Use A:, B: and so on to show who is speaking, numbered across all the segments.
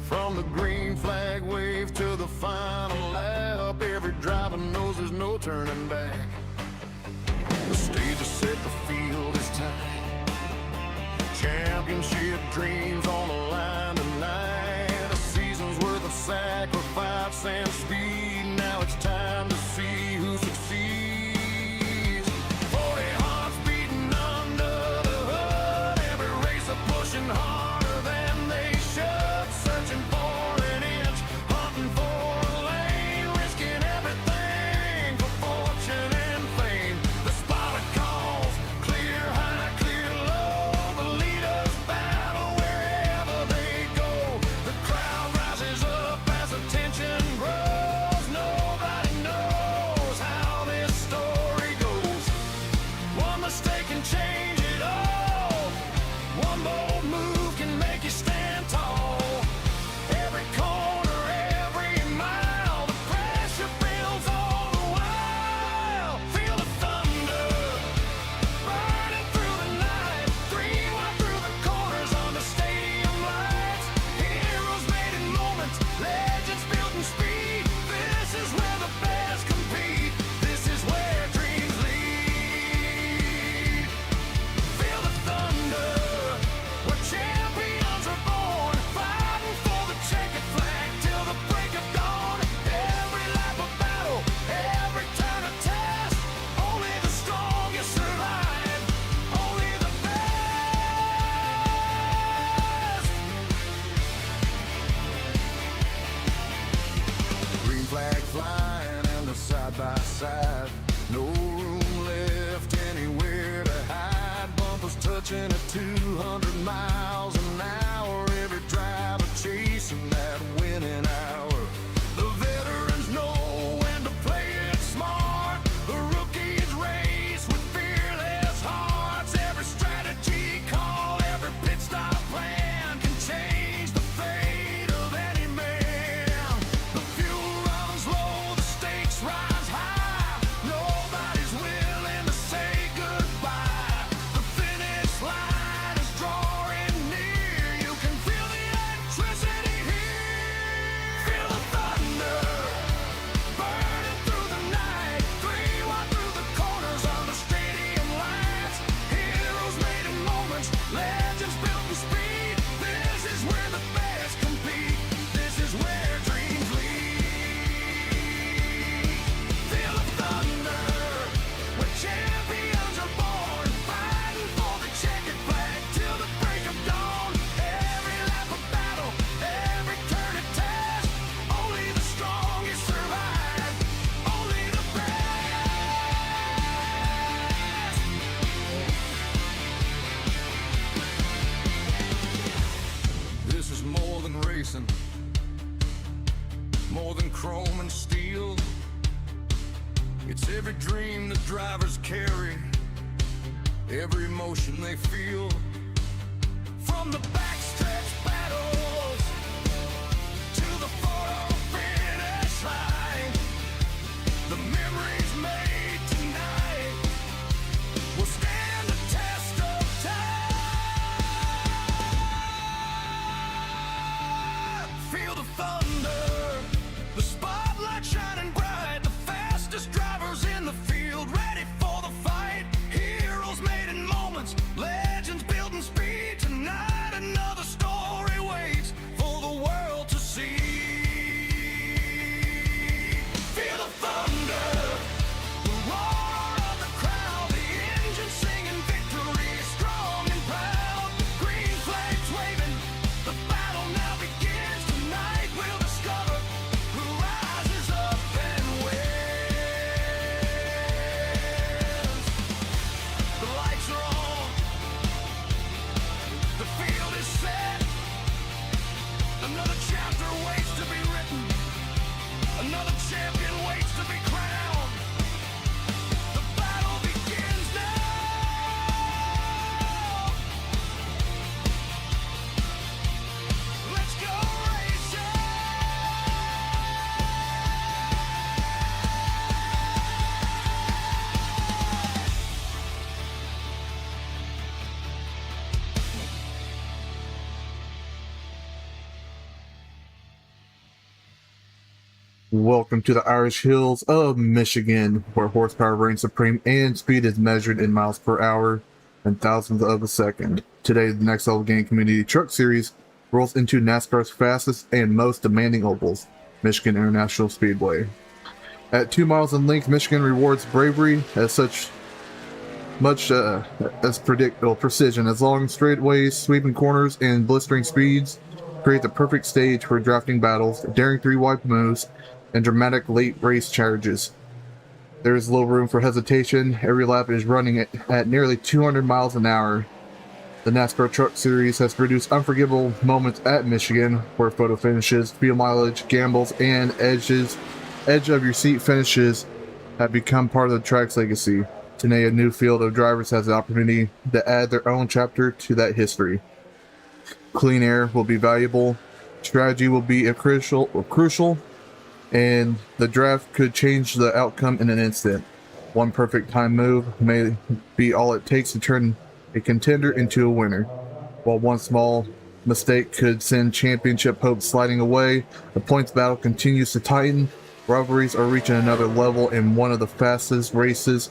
A: From the green flag wave to the final lap, every driver knows there's no turning back. The stage is set, the field is tight. Championship dreams on the line tonight. A season's worth of sacrifice and speed. Now it's time to see who succeeds. 40 hearts beating under the hood. Every racer pushing harder than they should. Searching for an inch, hunting for a lane. Risking everything for fortune and fame. The spotter calls, clear high, clear low. The leaders battle wherever they go. The crowd rises up as the tension grows. Nobody knows how this story goes. One mistake can change it all. One bold move can make you stand tall. Every corner, every mile, the pressure builds all the while. Feel the thunder burning through the night. 3 wide through the corners under stadium lights. Heroes made in moments, legends built in speed. This is where the best compete. This is where dreams lead. Feel the thunder, where champions are born. Fighting for the checkered flag till the break of dawn. Every lap of battle, every turn of test. Only the strongest survive, only the best. Green flag flying and the side by side. No room left anywhere to hide. Bumpers touching at 200 miles an hour. Every driver chasing that winning hour. The veterans know when to play it smart. The rookies race with fearless hearts. Every strategy call, every pit stop plan can change the fate of any man. The fuel runs low, the stakes rise high. Nobody's willing to say goodbye. The finish line is drawing near. You can feel the electricity here. Feel the thunder burning through the night. 3 wide through the corners under stadium lights. Heroes made in moments, legends built in speed. This is where the best compete. This is where dreams lead. Feel the thunder, where champions are born. Fighting for the checkered flag till the break of dawn. Every lap of battle, every turn of test. Only the strongest survive, only the best. This is more than racing, more than chrome and steel. It's every dream the drivers carry, every emotion they feel. From the backstretch battles to the photo finish line, the memories made tonight will stand the test of time. Feel the thunder, the spotlight shining bright. The fastest drivers in the field, ready for the fight. Heroes made in moments, legends built in speed. Tonight another
B: Welcome to the Irish Hills of Michigan, where horsepower reigns supreme and speed is measured in miles per hour and thousandths of a second. Today, the Next Level Game Community Truck Series rolls into NASCAR's fastest and most demanding ovals, Michigan International Speedway. At 2 miles in length, Michigan rewards bravery as such much as predictable precision, as long straightaways, sweeping corners, and blistering speeds create the perfect stage for drafting battles, daring three-wide moves, and dramatic late race charges. There is little room for hesitation. Every lap is running at nearly 200 miles an hour. The NASCAR Truck Series has produced unforgivable moments at Michigan, where photo finishes, field mileage, gambles, and edge of your seat finishes have become part of the track's legacy. Today, a new field of drivers has the opportunity to add their own chapter to that history. Clean air will be valuable, strategy will be crucial, and the draft could change the outcome in an instant. One perfect time move may be all it takes to turn a contender into a winner, while one small mistake could send championship hopes sliding away. The points battle continues to tighten. Rivalries are reaching another level, and one of the fastest races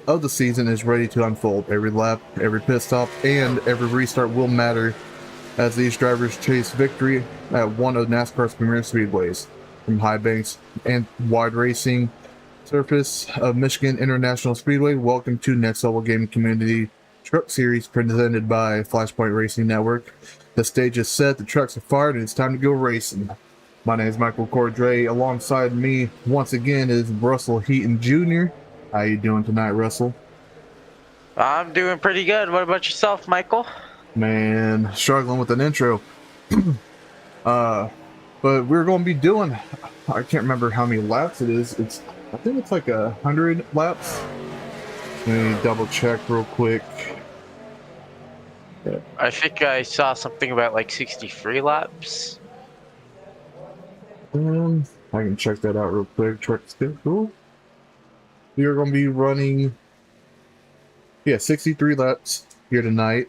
B: of the season is ready to unfold. Every lap, every pit stop, and every restart will matter as these drivers chase victory at one of NASCAR's premier speedways. From high banks and wide racing surface of Michigan International Speedway, welcome to Next Level Gaming Community Truck Series presented by Flashpoint Racing Network. The stage is set, the trucks are fired, and it's time to go racing. My name is Michael Cordray. Alongside me once again is Russell Heaton Jr. How you doing tonight, Russell?
C: I'm doing pretty good. What about yourself, Michael?
B: Man, struggling with an intro. But we're going to be doing, I can't remember how many laps it is. I think it's like 100 laps. Let me double check real quick.
C: I think I saw something about like 63 laps.
B: I can check that out real quick. Truck schedule. We are going to be running, 63 laps here tonight.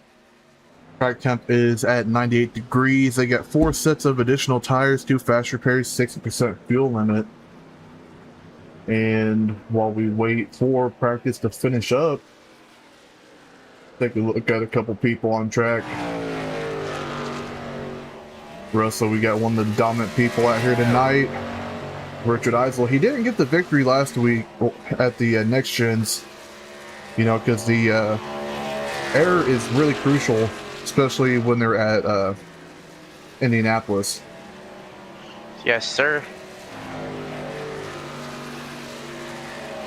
B: Track temp is at 98 degrees. They got 4 sets of additional tires, 2 fast repairs, 60% fuel limit. And while we wait for practice to finish up, take a look at a couple people on track. Russell, we got one of the dominant people out here tonight. Richard Eisel. He didn't get the victory last week at the Next Gens, because the air is really crucial, especially when they're at Indianapolis.
C: Yes, sir.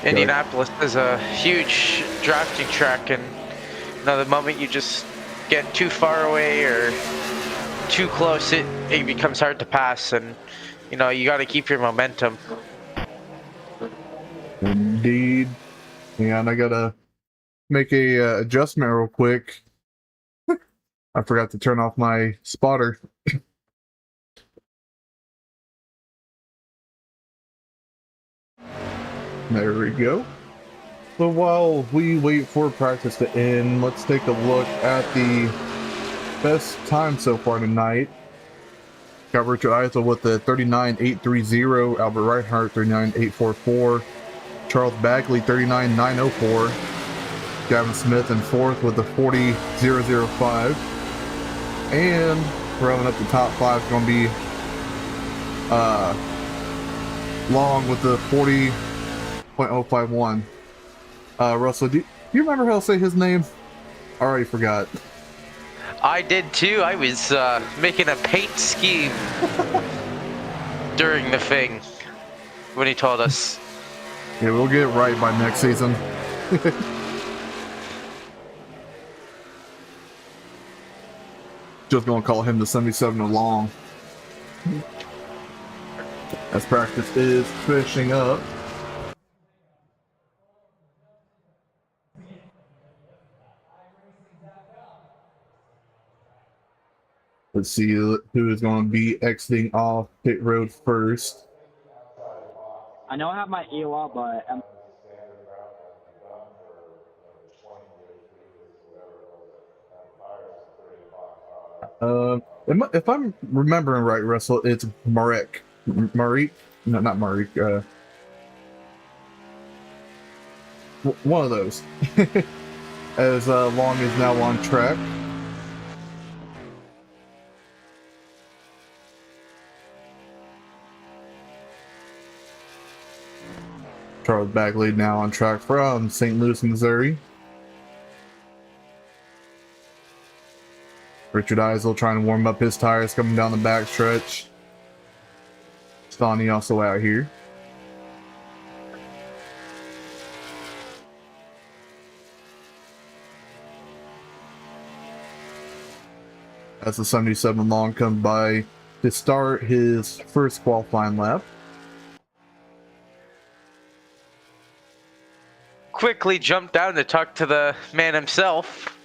C: Indianapolis is a huge drafting track, and the moment you just get too far away or too close, it becomes hard to pass, and you got to keep your momentum.
B: Indeed. And I gotta make a adjustment real quick. I forgot to turn off my spotter. There we go. So while we wait for practice to end, let's take a look at the best time so far tonight. Got Richard Eisel with the 39.830, Albert Reinhardt 39.844, Charles Bagley 39.904, Gavin Smith in fourth with the 40.005, and rounding up the top 5 is going to be Long with the 40.051. Russell, do you remember how to say his name? I already forgot.
C: I did too. I was making a paint scheme during the thing when he told us.
B: Yeah, we'll get it right by next season. Just gonna call him the 77 along. As practice is finishing up. Let's see who is going to be exiting off pit road first.
D: I know I have my ELA, but
B: If I'm remembering right, Russell, it's Marek. Marek? No, not Marik. One of those. As Long is now on track. Charles Bagley now on track from St. Louis, Missouri. Richard Eisel trying to warm up his tires coming down the backstretch. Stoney also out here. As the 77 long comes by to start his first qualifying lap.
C: Quickly jumped down to talk to the man himself,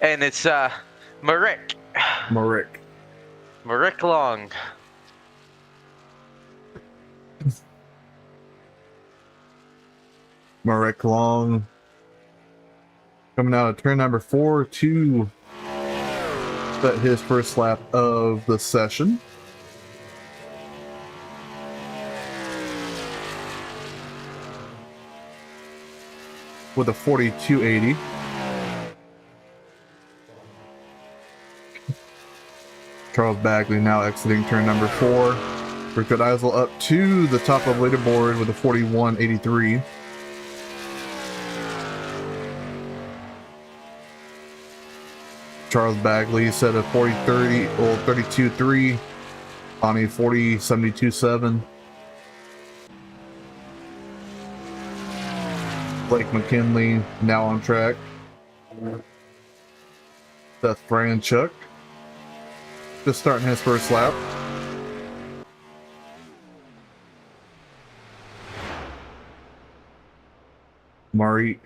C: and it's Marik. Marik Long.
B: Marik Long coming out of turn number 4 to set his first lap of the session. With a 42.80. Charles Bagley now exiting turn number 4. Richard Eisel up to the top of the leaderboard with a 41.83. Charles Bagley set a 40.30, well, 32.3 on a 40.72.7. Blake McKinley now on track. Seth Franchuk just starting his first lap. Marek.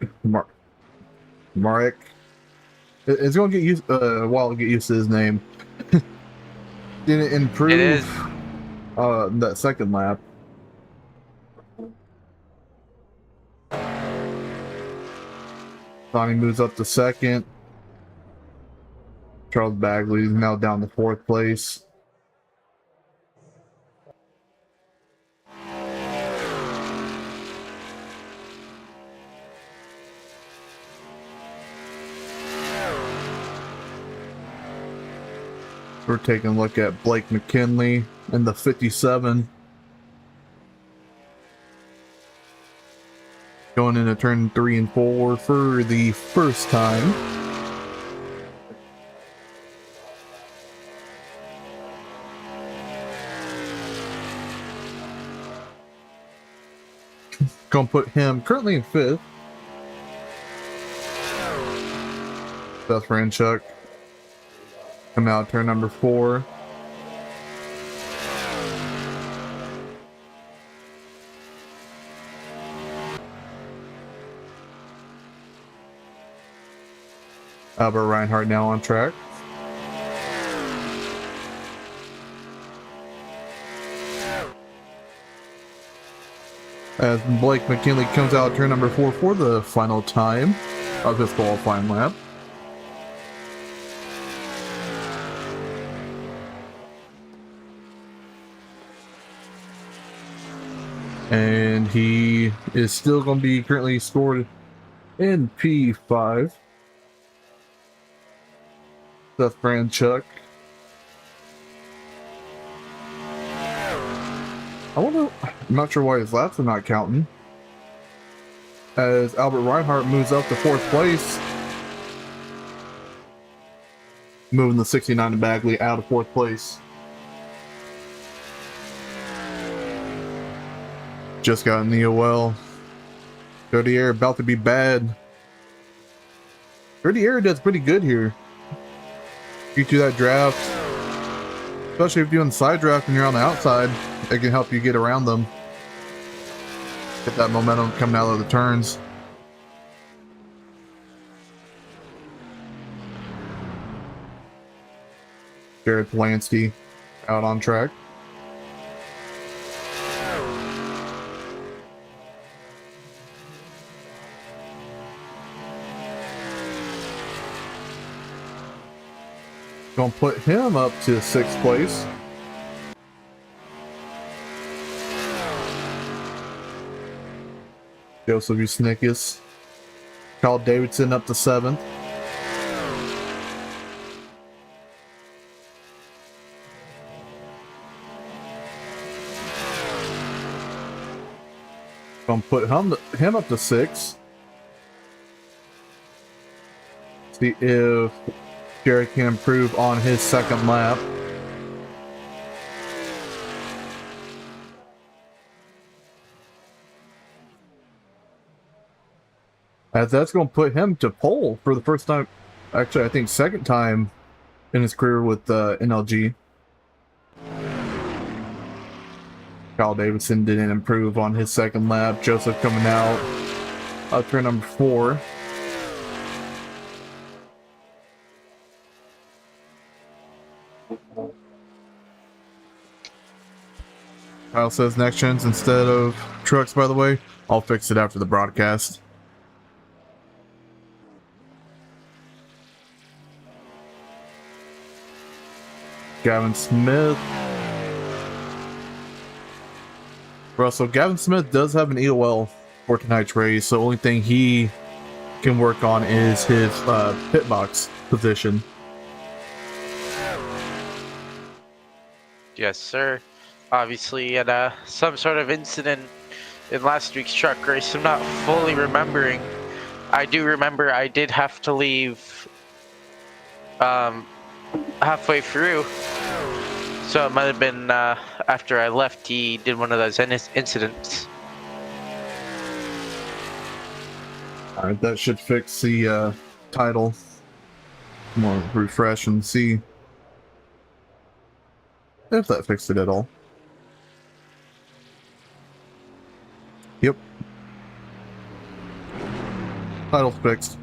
B: It's going to get used a while to get used to his name. Didn't improve.
C: It is.
B: That second lap. Sonny moves up to second. Charles Bagley is now down to 4th place. We're taking a look at Blake McKinley in the 57. Going into turn 3 and 4 for the first time. Gonna put him currently in 5th. Seth Franchuk coming out turn number 4. Albert Reinhardt now on track. As Blake McKinley comes out turn number 4 for the final time of his qualifying lap. And he is still going to be currently scored in P5. Seth Franchuk. I'm not sure why his laps are not counting. As Albert Reinhardt moves up to 4th place. Moving the 69 to Bagley out of 4th place. Just got in the OL. Dirty Air about to be bad. Dirty Air does pretty good here. You do that draft, especially if you're doing side draft and you're on the outside, it can help you get around them. Get that momentum coming out of the turns. Jared Polanski out on track. Gonna put him up to 6th place. Joseph Usnickus. Kyle Davidson up to 7th. Gonna put him up to 6. See if Jared can improve on his second lap. As that's going to put him to pole for the first time, actually I think second time in his career with NLG. Kyle Davidson didn't improve on his second lap. Joseph coming out up turn number 4. Kyle says next gens instead of trucks, by the way. I'll fix it after the broadcast. Gavin Smith. Russell, Gavin Smith does have an EOL for tonight's race, so the only thing he can work on is his pit box position.
C: Yes, sir. Obviously, had some sort of incident in last week's truck race. I'm not fully remembering. I do remember I did have to leave halfway through. So it might have been after I left, he did one of those incidents.
B: Alright, that should fix the title. I'm gonna refresh and see if that fixed it at all. Yep. Title's fixed.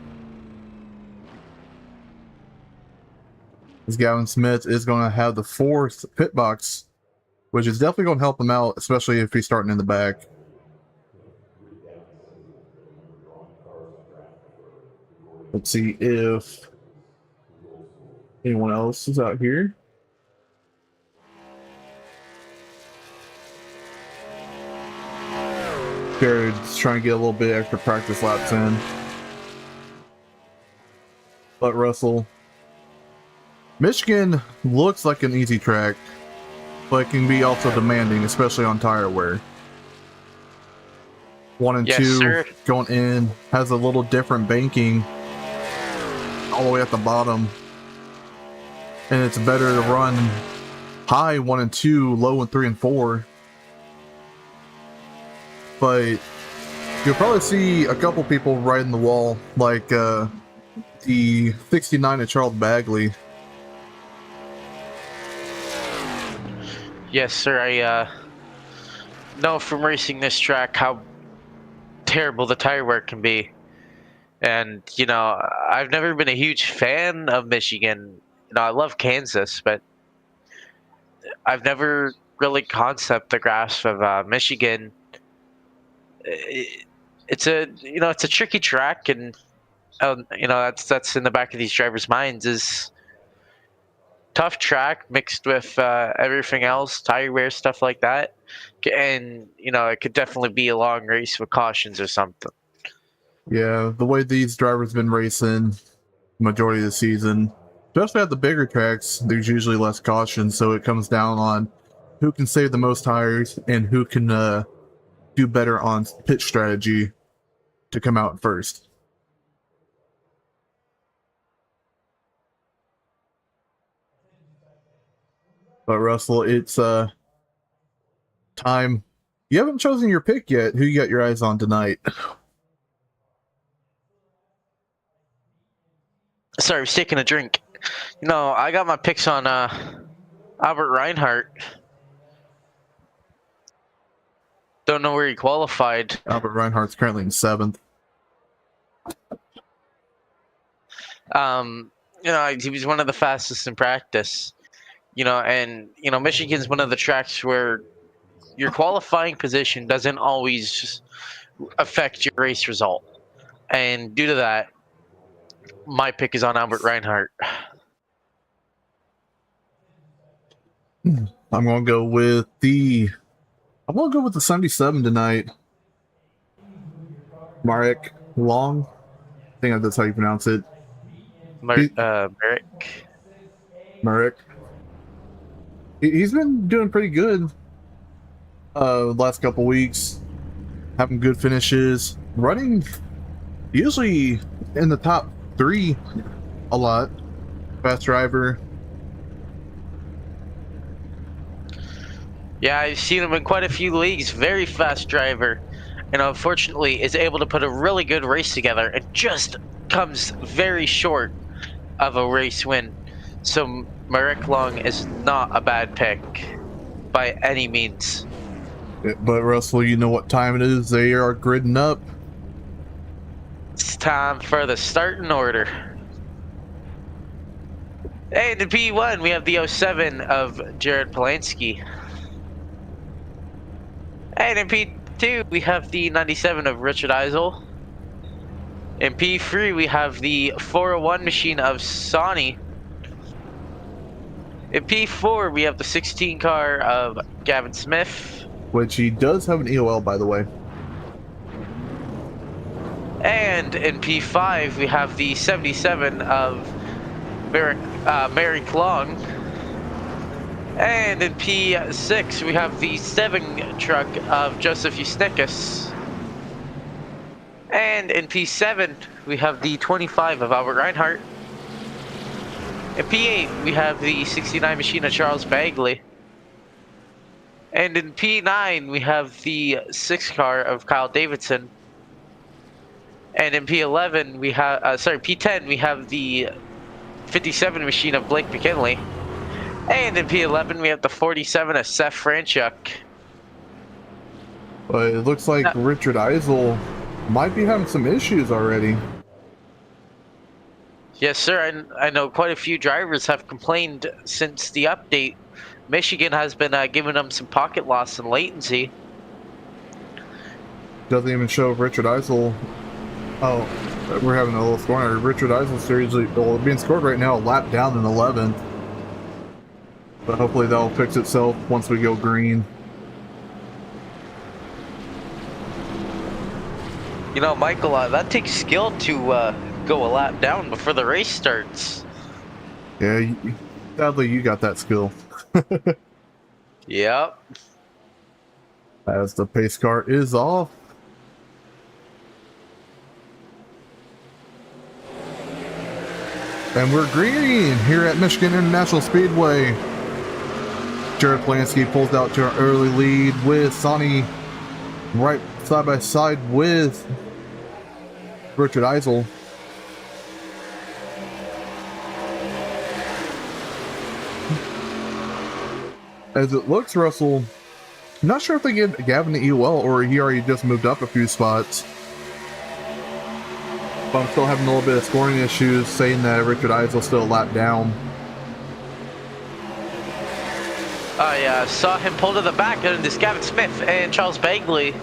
B: As Gavin Smith is going to have the 4th pit box, which is definitely going to help him out, especially if he's starting in the back. Let's see if anyone else is out here. Jared's trying to get a little bit extra practice laps in. But Russell, Michigan looks like an easy track, but it can be also demanding, especially on tire wear. 1 and 2
C: sir.
B: Going in has a little different banking all the way at the bottom, and it's better to run high 1 and 2, low in 3 and 4. But you'll probably see a couple people riding the wall, like the 69 of Charles Bagley.
C: Yes, sir. I know from racing this track how terrible the tire wear can be. And, you know, I've never been a huge fan of Michigan. You know, I love Kansas, but I've never really concept the grasp of Michigan. It's a tricky track, and you know, that's in the back of these drivers' minds is tough track mixed with everything else, tire wear, stuff like that. And, you know, it could definitely be a long race with cautions or something.
B: Yeah, the way these drivers been racing majority of the season, especially at the bigger tracks, there's usually less caution, so it comes down on who can save the most tires and who can do better on pit strategy to come out first. But Russell, it's time. You haven't chosen your pick yet. Who you got your eyes on tonight?
C: Sorry, I was taking a drink. You know, I got my picks on Albert Reinhardt. Don't know where he qualified.
B: Albert Reinhardt's currently in 7th.
C: You know, he was one of the fastest in practice. You know, and, you know, Michigan's one of the tracks where your qualifying position doesn't always affect your race result. And due to that, my pick is on Albert Reinhardt.
B: I'm gonna go with the 77 tonight. Marek Long. I think that's how you pronounce it.
C: Merrick.
B: Marek. He's been doing pretty good last couple weeks, having good finishes, running usually in the top 3 a lot. Fast driver.
C: Yeah, I've seen him in quite a few leagues. Very fast driver. And unfortunately is able to put a really good race together and just comes very short of a race win. So Merrick Long is not a bad pick by any means.
B: But Russell, you know what time it is. They are gridding up.
C: It's time for the starting order. And in P1, we have the 07 of Jared Polanski. And in P2, we have the 97 of Richard Eisel. In P3, we have the 401 machine of Sonny. In P4, we have the 16 car of Gavin Smith.
B: Which he does have an EOL, by the way.
C: And in P5, we have the 77 of Mary Long. And in P6, we have the 7 truck of Joseph Eusnikis. And in P7, we have the 25 of Albert Reinhardt. In P8, we have the 69 machine of Charles Bagley. And in P9, we have the 6 car of Kyle Davidson. And in P11, we have, P10, we have the 57 machine of Blake McKinley. And in P11, we have the 47 of Seth Franchuk.
B: But it looks like Richard Eisel might be having some issues already.
C: Yes, sir. I know quite a few drivers have complained since the update. Michigan has been giving them some pocket loss and latency.
B: Doesn't even show Richard Eisel. Oh, we're having a little scoring. Richard Eisel series being scored right now, a lap down in 11th. But hopefully that'll fix itself once we go green.
C: You know, Michael, that takes skill to go a lap down before the race starts.
B: Yeah, sadly you got that skill.
C: Yep.
B: As the pace car is off. And we're green here at Michigan International Speedway. Jared Polanski pulls out to an early lead with Sonny right side by side with Richard Eisel. As it looks, Russell, I'm not sure if they give Gavin the EOL or he already just moved up a few spots. But I'm still having a little bit of scoring issues, saying that Richard Eisel still a lap down.
C: I saw him pull to the back, and this Gavin Smith and Charles Bagley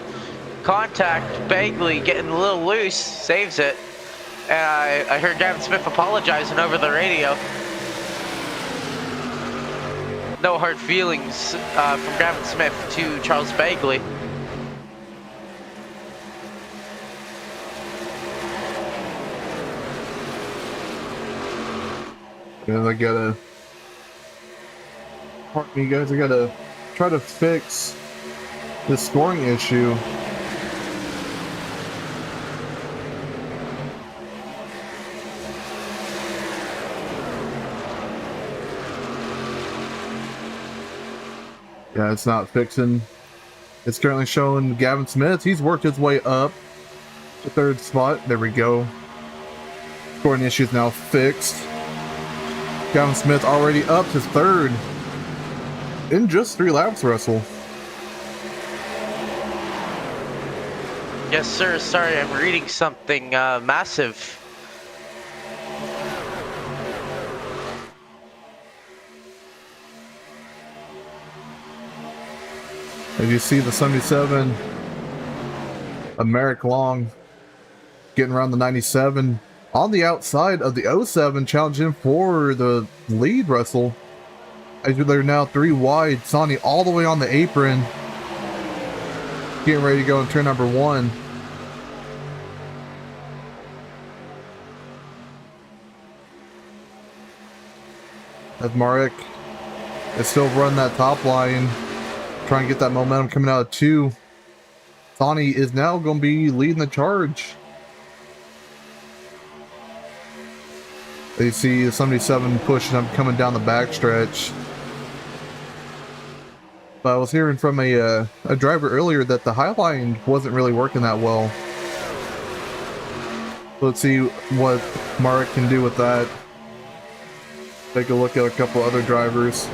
C: contact. Bagley getting a little loose, saves it. And I heard Gavin Smith apologizing over the radio. No hard feelings from Gavin Smith to Charles Bagley.
B: And I gotta, pardon me guys, I gotta try to fix this scoring issue. Yeah, it's not fixing. It's currently showing Gavin Smith. He's worked his way up to 3rd spot. There we go. Scoring issues now fixed. Gavin Smith already up to 3rd in just 3 laps, Russell.
C: Yes, sir. Sorry, I'm reading something massive.
B: As you see the 77 of Merrick Long getting around the 97 on the outside of the 07, challenging for the lead, Russell. As they're now 3 wide, Sonny all the way on the apron, getting ready to go in turn number 1. as Marek is still running that top line, trying to get that momentum coming out of 2. Sonny is now going to be leading the charge. You see the 77 pushing up, coming down the backstretch. But I was hearing from a driver earlier that the high line wasn't really working that well. Let's see what Marek can do with that. Take a look at a couple other drivers.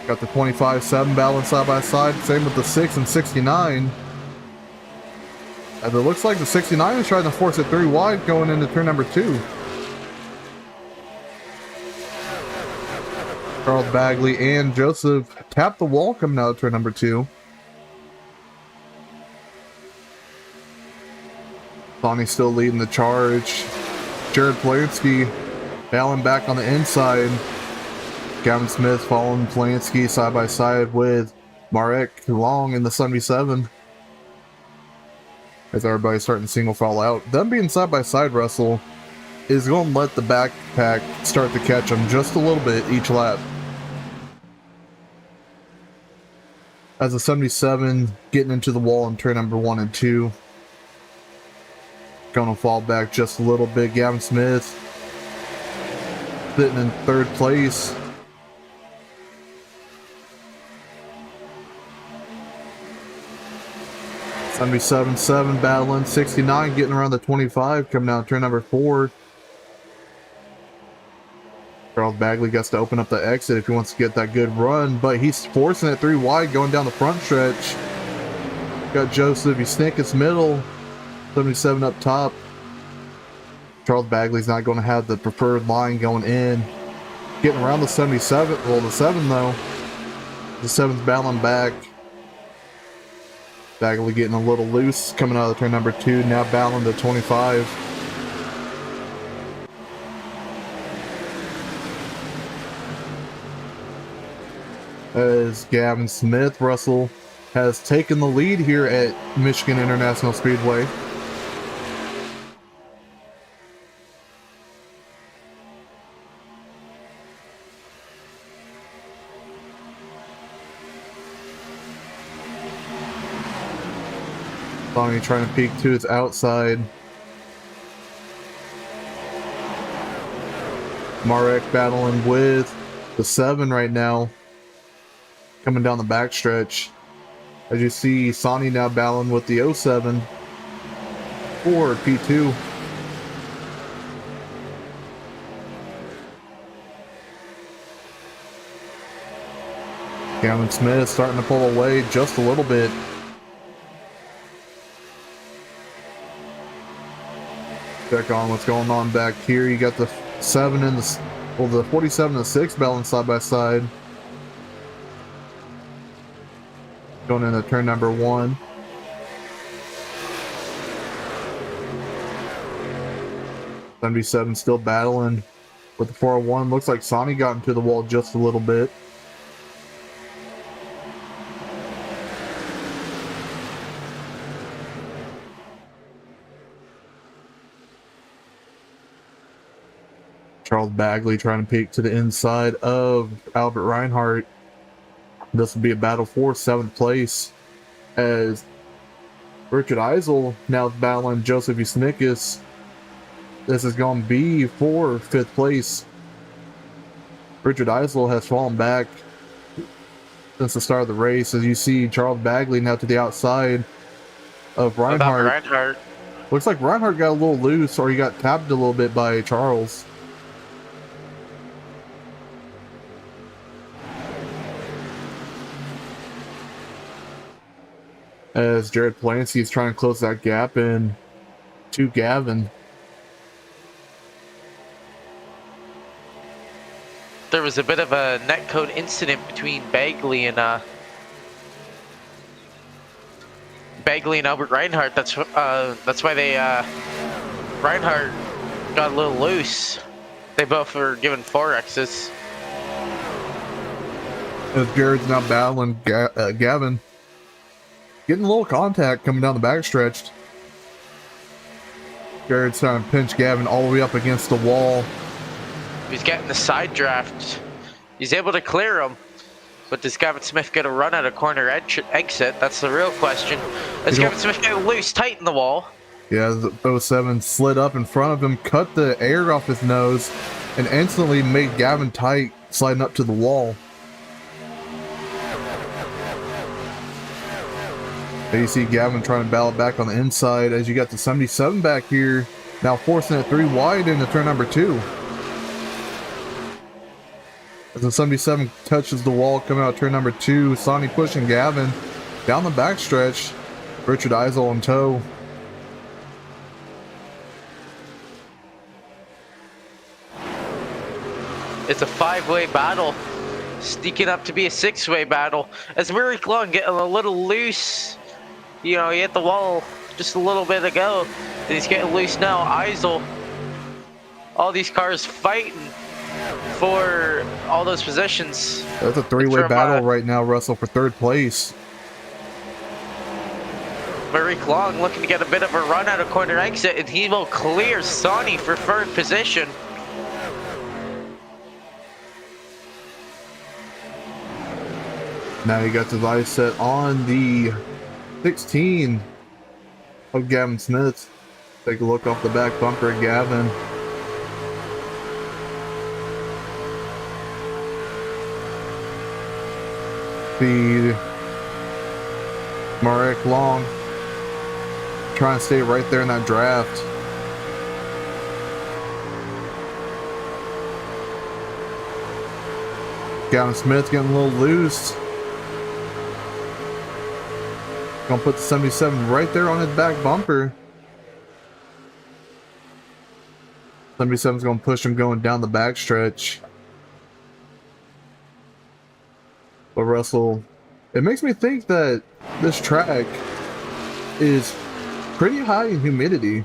B: Got the 25-7 battling side by side. Same with the 6 and 69. As it looks like the 69 is trying to force it 3 wide going into turn number 2. Charles Bagley and Joseph tapped the wall coming out of turn number 2. Sonny still leading the charge. Jared Polanski battling back on the inside. Gavin Smith following Polanski side by side with Marek Long in the 77. As everybody's starting to single file out. Them being side by side, Russell, is going to let the backpack start to catch them just a little bit each lap. As the 77 getting into the wall in turn number 1 and 2. Going to fall back just a little bit. Gavin Smith sitting in 3rd place. Be 7-7 battling. 69 getting around the 25, coming down turn number 4. Charles Bagley gets to open up the exit if he wants to get that good run, but he's forcing it 3 wide going down the front stretch. Got Joseph Snickis middle, 77 up top. Charles Bagley's not going to have the preferred line going in. Getting around the 77, well, the 7 though. The 7's battling back. Bagley getting a little loose coming out of turn number 2, now battling the 25. As Gavin Smith, Russell, has taken the lead here at Michigan International Speedway. Bonnie trying to peek to his outside. Marek battling with the 7 right now. Coming down the backstretch. As you see, Sonny now battling with the 07 for P2. Gavin Smith starting to pull away just a little bit. Check on what's going on back here. You got the 7 and the 47 and the 6 battling side by side. Going into turn number 1. '77 still battling with the 401. Looks like Sonny got into the wall just a little bit. Charles Bagley trying to peek to the inside of Albert Reinhardt. This will be a battle for 7th place as Richard Eisel now battling Joseph Snickis. This is going to be for 5th place. Richard Eisel has fallen back since the start of the race. As you see Charles Bagley now to the outside of Reinhardt. Looks like Reinhardt got a little loose, or he got tapped a little bit by Charles. As Jared Polanski is trying to close that gap in to Gavin.
C: There was a bit of a netcode incident between Bagley and Albert Reinhardt. That's why they Reinhardt got a little loose. They both were given 4Xs.
B: As Jared's now battling Gavin. Getting a little contact coming down the backstretch. Jared's trying to pinch Gavin all the way up against the wall.
C: He's getting the side draft. He's able to clear him. But does Gavin Smith get a run at a corner exit? That's the real question. Does Gavin Smith get loose, tight in the wall?
B: Yeah, the 07 slid up in front of him, cut the air off his nose, and instantly made Gavin tight, sliding up to the wall. There you see Gavin trying to battle back on the inside as you got the 77 back here, now forcing it 3 wide into turn number 2. As the 77 touches the wall coming out of turn number 2, Sonny pushing Gavin down the backstretch. Richard Eisel in tow.
C: It's a 5-way battle, sneaking up to be a 6-way battle. As Merrick Long getting a little loose. You know, he hit the wall just a little bit ago, and he's getting loose now. Eisel, all these cars fighting for all those positions.
B: That's a 3-way battle right now, Russell, for 3rd place.
C: Merrick Long looking to get a bit of a run out of corner exit, and he will clear Sonny for 3rd position.
B: Now you got his eyes set on the 16 of Gavin Smith. Take a look off the back bumper at Gavin. Speed. Marek Long. Trying to stay right there in that draft. Gavin Smith getting a little loose. Gonna put the 77 right there on his back bumper. 77's gonna push him going down the backstretch. But Russell, it makes me think that this track is pretty high in humidity.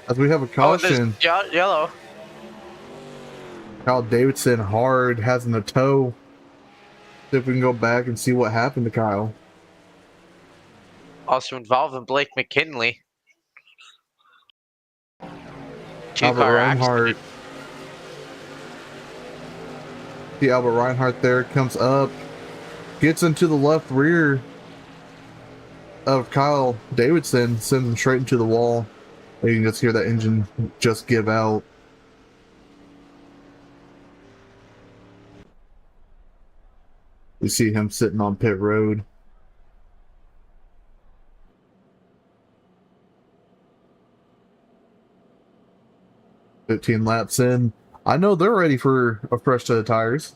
B: As we have a caution.
C: Oh, yellow.
B: Kyle Davidson hard, has in the toe. See if we can go back and see what happened to Kyle.
C: Also involving Blake McKinley.
B: Albert Reinhardt. The Albert Reinhardt there comes up, gets into the left rear of Kyle Davidson, sends him straight into the wall. You can just hear that engine just give out. You see him sitting on pit road. "15 laps in." I know they're ready for a fresh set of tires.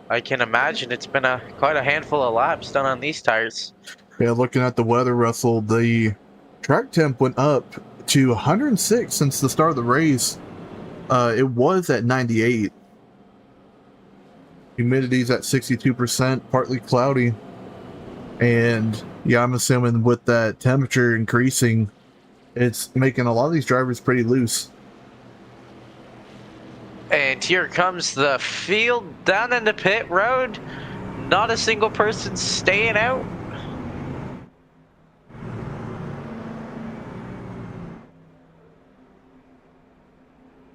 C: I can imagine it's been quite a handful of laps done on these tires.
B: Yeah, looking at the weather, Russell, the track temp went up to 106 since the start of the race. It was at 98. Humidity's at 62%, partly cloudy. And yeah, I'm assuming with that temperature increasing, it's making a lot of these drivers pretty loose.
C: And here comes the field down into pit road. Not a single person staying out.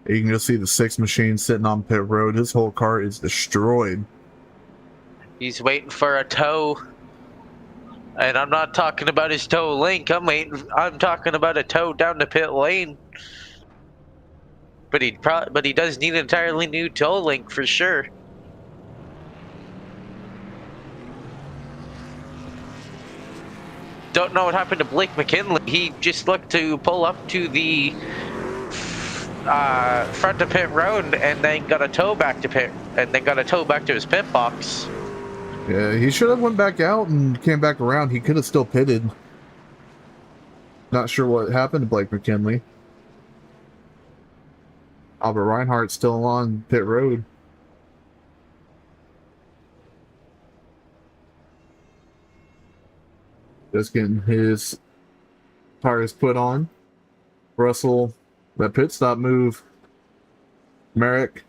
B: You can just see the 6 machine sitting on pit road. His whole car is destroyed.
C: He's waiting for a tow. And I'm not talking about his tow link. I'm talking about a tow down the pit lane. But he does need an entirely new tow link for sure. Don't know what happened to Blake McKinley. He just looked to pull up to the front of pit road and then got a tow back to pit, and then got a tow back to his pit box.
B: Yeah, he should have went back out and came back around. He could have still pitted. Not sure what happened to Blake McKinley. Albert Reinhardt still on pit road. Just getting his tires put on. Russell, that pit stop move. Merrick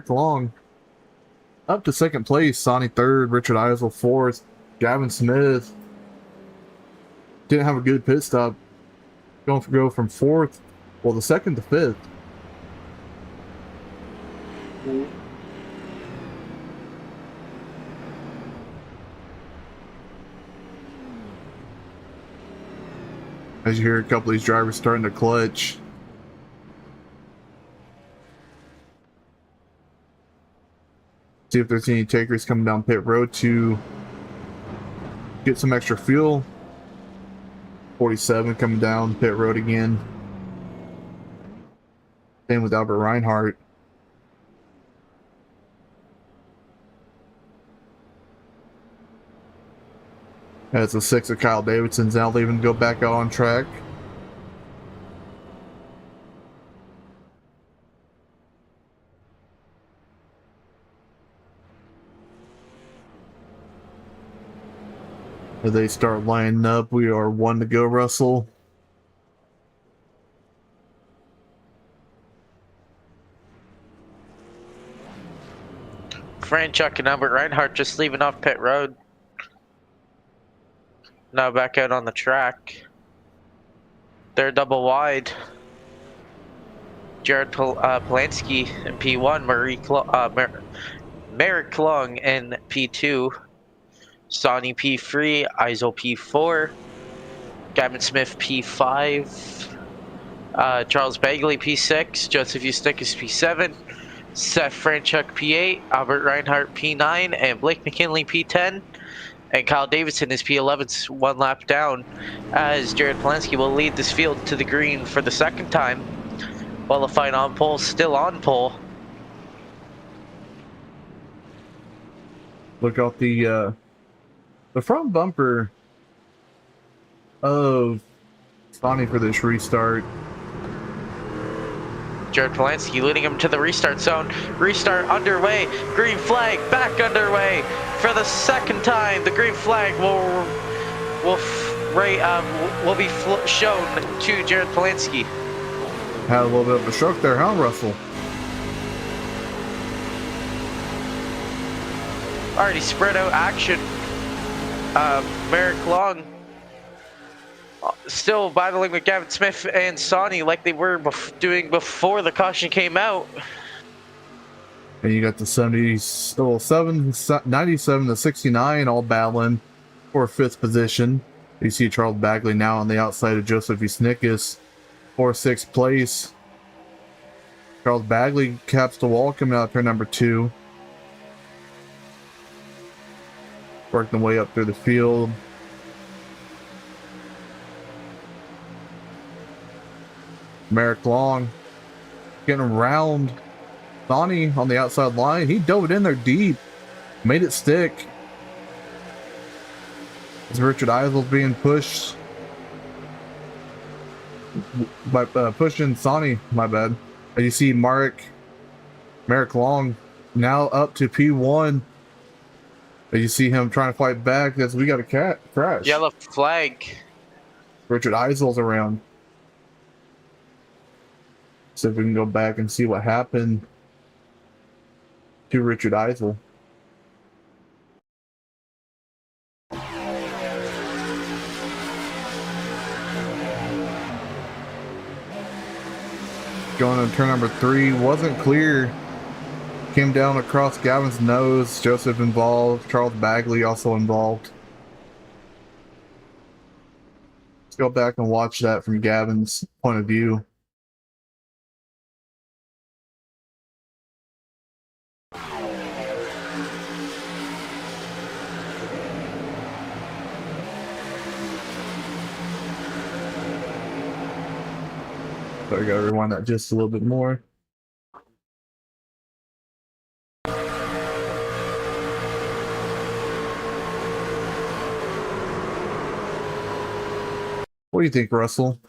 B: Long up to 2nd place. Sonny 3rd, Richard Eisel 4th, Gavin Smith didn't have a good pit stop. Go from 4th, well, the 2nd to 5th. As you hear a couple of these drivers starting to clutch. See if there's any takers coming down pit road to get some extra fuel. 47 coming down pit road again. Same with Albert Reinhardt. As the 6 of Kyle Davidson's now leaving to go back out on track. As they start lining up, we are 1 to go, Russell.
C: Franchuk and Albert Reinhardt just leaving off pit road. Now back out on the track. They're double wide. Jared Polanski in P1, Merrick Long in P2, Sonny P3, Isel P4, Gavin Smith P5, Charles Bagley P6, Joseph Eustachius P7, Seth Franchuk P8, Albert Reinhardt P9, and Blake McKinley P10. And Kyle Davidson is P11's 1 lap down, as Jared Polanski will lead this field to the green for the 2nd time, while the fight on pole still on pole.
B: Look out the front bumper of Sonny for this restart.
C: Jared Polanski leading him to the restart zone. Restart underway. Green flag back underway for the 2nd time. The green flag will be shown to Jared Polanski.
B: Had a little bit of a stroke there, huh, Russell?
C: Already spread out action. Merrick Long still battling with Gavin Smith and Sonny like they were doing before the caution came out.
B: And you got the 97 to 69 all battling for 5th position. You see Charles Bagley now on the outside of Joseph Eustachius for 6th place. Charles Bagley caps the wall coming out turn number 2. Working the way up through the field. Merrick Long getting around Sonny on the outside line. He dove it in there deep, made it stick. As Richard Eisel's being pushed by pushing Sonny, my bad. And you see Merrick Long now up to P1. And you see him trying to fight back as we got a crash.
C: Yellow flag.
B: Richard Eisel's around. So if we can go back and see what happened to Richard Eisel. Going to turn number 3, wasn't clear. Came down across Gavin's nose. Joseph involved. Charles Bagley also involved. Let's go back and watch that from Gavin's point of view. So I gotta rewind that just a little bit more. What do you think, Russell?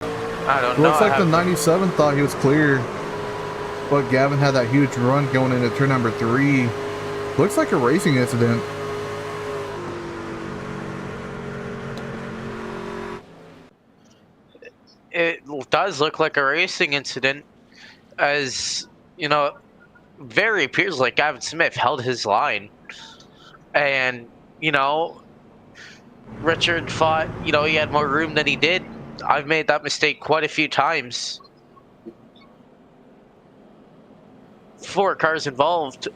C: I don't know.
B: Looks like the 97 thought he was clear, but Gavin had that huge run going into turn number 3. Looks like a racing incident.
C: It does look like a racing incident, as you know, very appears like Gavin Smith held his line, and you know, Richard thought he had more room than he did. I've made that mistake quite a few times. four cars involved.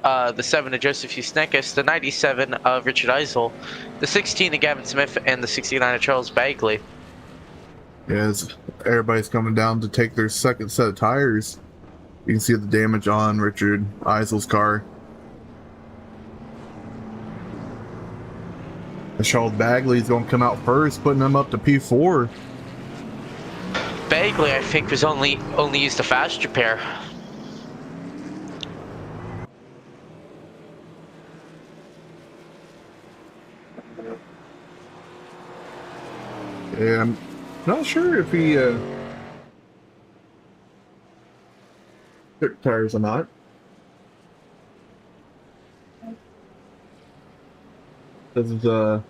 C: The 7 of Joseph Eustekis, the 97 of Richard Eisel, the 16 of Gavin Smith, and the 69 of Charles Bagley.
B: As everybody's coming down to take their second set of tires, you can see the damage on Richard Eisel's car. Charles Bagley is going to come out first, putting him up to P4.
C: Bagley, I think, was only used a fast repair.
B: Yeah, I'm not sure if he took tires or not. This is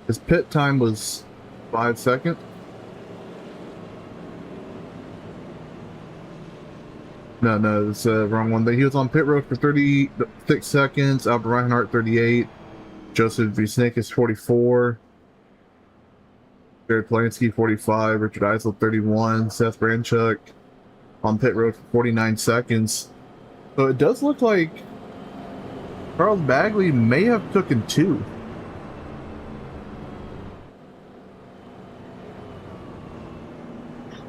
B: his pit time was 5 seconds. No, it's the wrong one. He was on pit road for 36 seconds. Albert Reinhardt 38. Joseph Eustekis 44. Jared Polanski 45. Richard Eisel 31. Seth Branchuk on pit road for 49 seconds. So it does look like Charles Bagley may have taken two.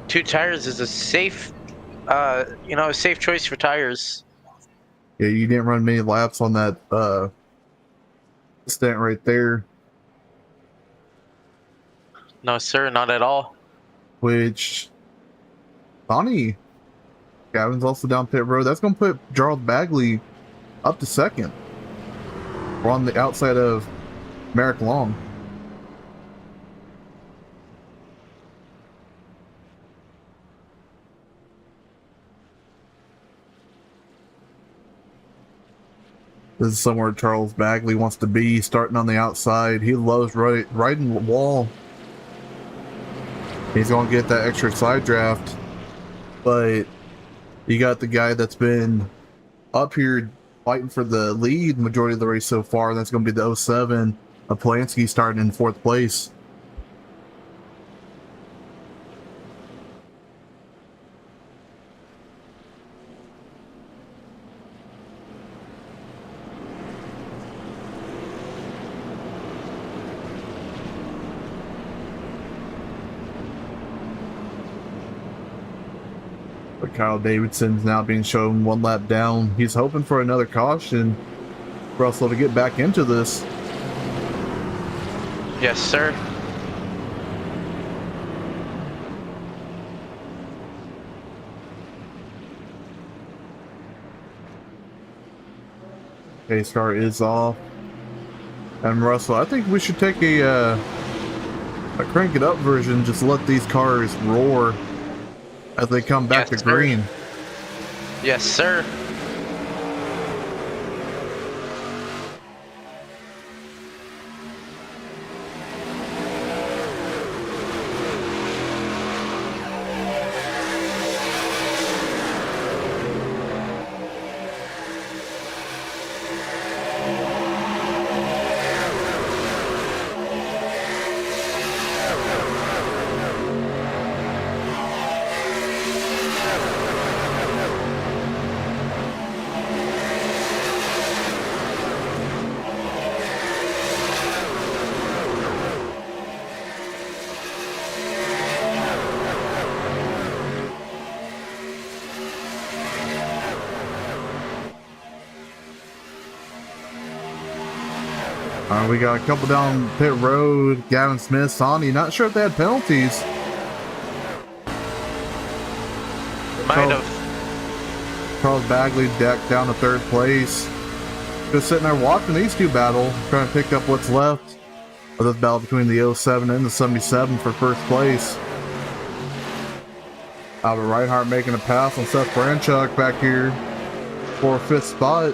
C: Two tires is a safe, a safe choice for tires.
B: Yeah, you didn't run many laps on that stint right there.
C: No, sir, not at all.
B: Which, Bonnie, Gavin's also down pit road. That's going to put Charles Bagley up to second. We're on the outside of Merrick Long. This is somewhere Charles Bagley wants to be, starting on the outside. He loves riding the wall. He's going to get that extra side draft. But you got the guy that's been up here fighting for the lead majority of the race so far. That's going to be the 07 of Polanski starting in 4th place. But Kyle Davidson's now being shown 1 lap down. He's hoping for another caution for Russell to get back into this.
C: Yes, sir.
B: Pace car is off. And Russell, I think we should take a crank it up version, just let these cars roar as they come back to green.
C: Yes, sir.
B: We got a couple down pit road. Gavin Smith, Sonny. Not sure if they had penalties.
C: Might have.
B: Charles Bagley decked down to 3rd place. Just sitting there watching these two battle, trying to pick up what's left of this battle between the 07 and the 77 for 1st place. Albert Reinhardt making a pass on Seth Branchuk back here for 5th spot.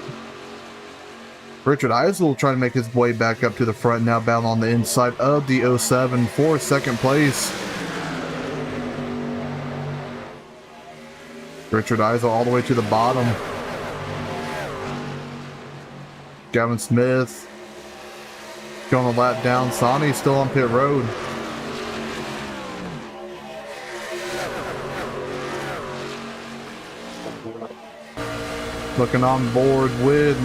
B: Richard Eisel trying to make his way back up to the front, now battling on the inside of the 07 for 2nd place. Richard Eisel all the way to the bottom. Gavin Smith going a lap down. Sonny still on pit road. Looking on board with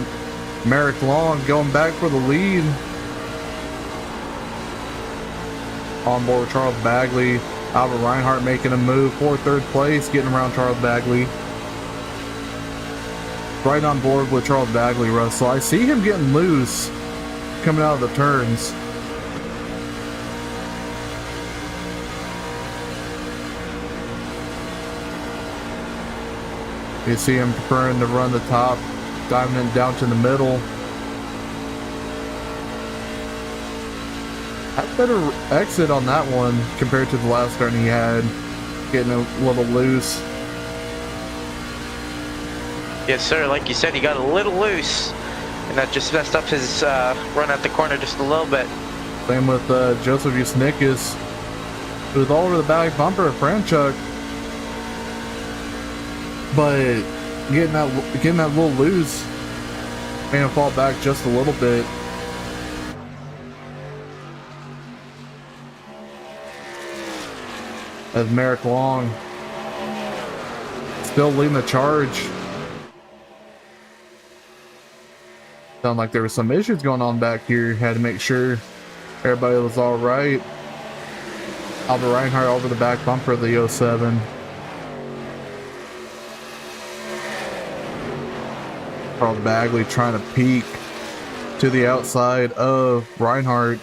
B: Merrick Long going back for the lead. On board with Charles Bagley. Albert Reinhardt making a move for third place, getting around Charles Bagley. Right on board with Charles Bagley, Russell. I see him getting loose coming out of the turns. You see him preferring to run the top, diving in down to the middle. Had a better exit on that one compared to the last turn he had. Getting a little loose.
C: Yes, sir. Like you said, he got a little loose, and that just messed up his run at the corner just a little bit.
B: Same with Joseph Yusnikas, who was all over the back bumper of Franchuk, but getting that little loose made him fall back just a little bit. As Merrick Long still leading the charge. Sounded like there was some issues going on back here. Had to make sure everybody was all right. Albert Reinhardt over the back bumper of the 07. Charles Bagley trying to peek to the outside of Reinhardt.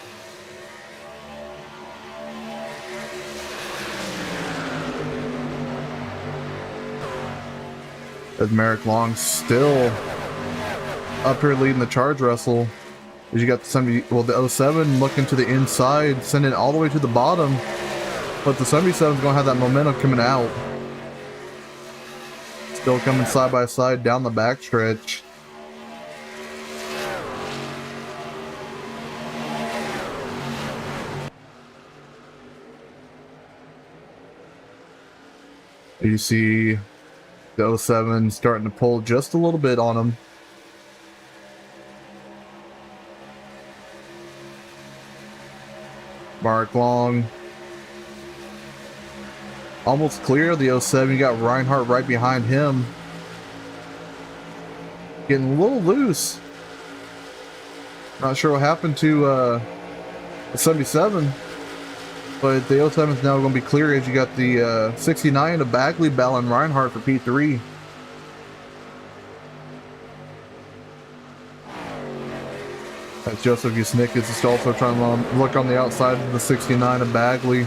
B: As Merrick Long still up here leading the charge, Russell. As you got the 07 looking to the inside, sending it all the way to the bottom, but the 77 is going to have that momentum coming out. Still coming side by side down the backstretch. You see the 07 starting to pull just a little bit on him. Mark Long almost clear of the 07. You got Reinhardt right behind him. Getting a little loose. Not sure what happened to the 77. But the 07 is now going to be clear as you got the 69 of Bagley battling Reinhardt for P3. As Joseph Yusnikas is also trying to look on the outside of the 69 of Bagley.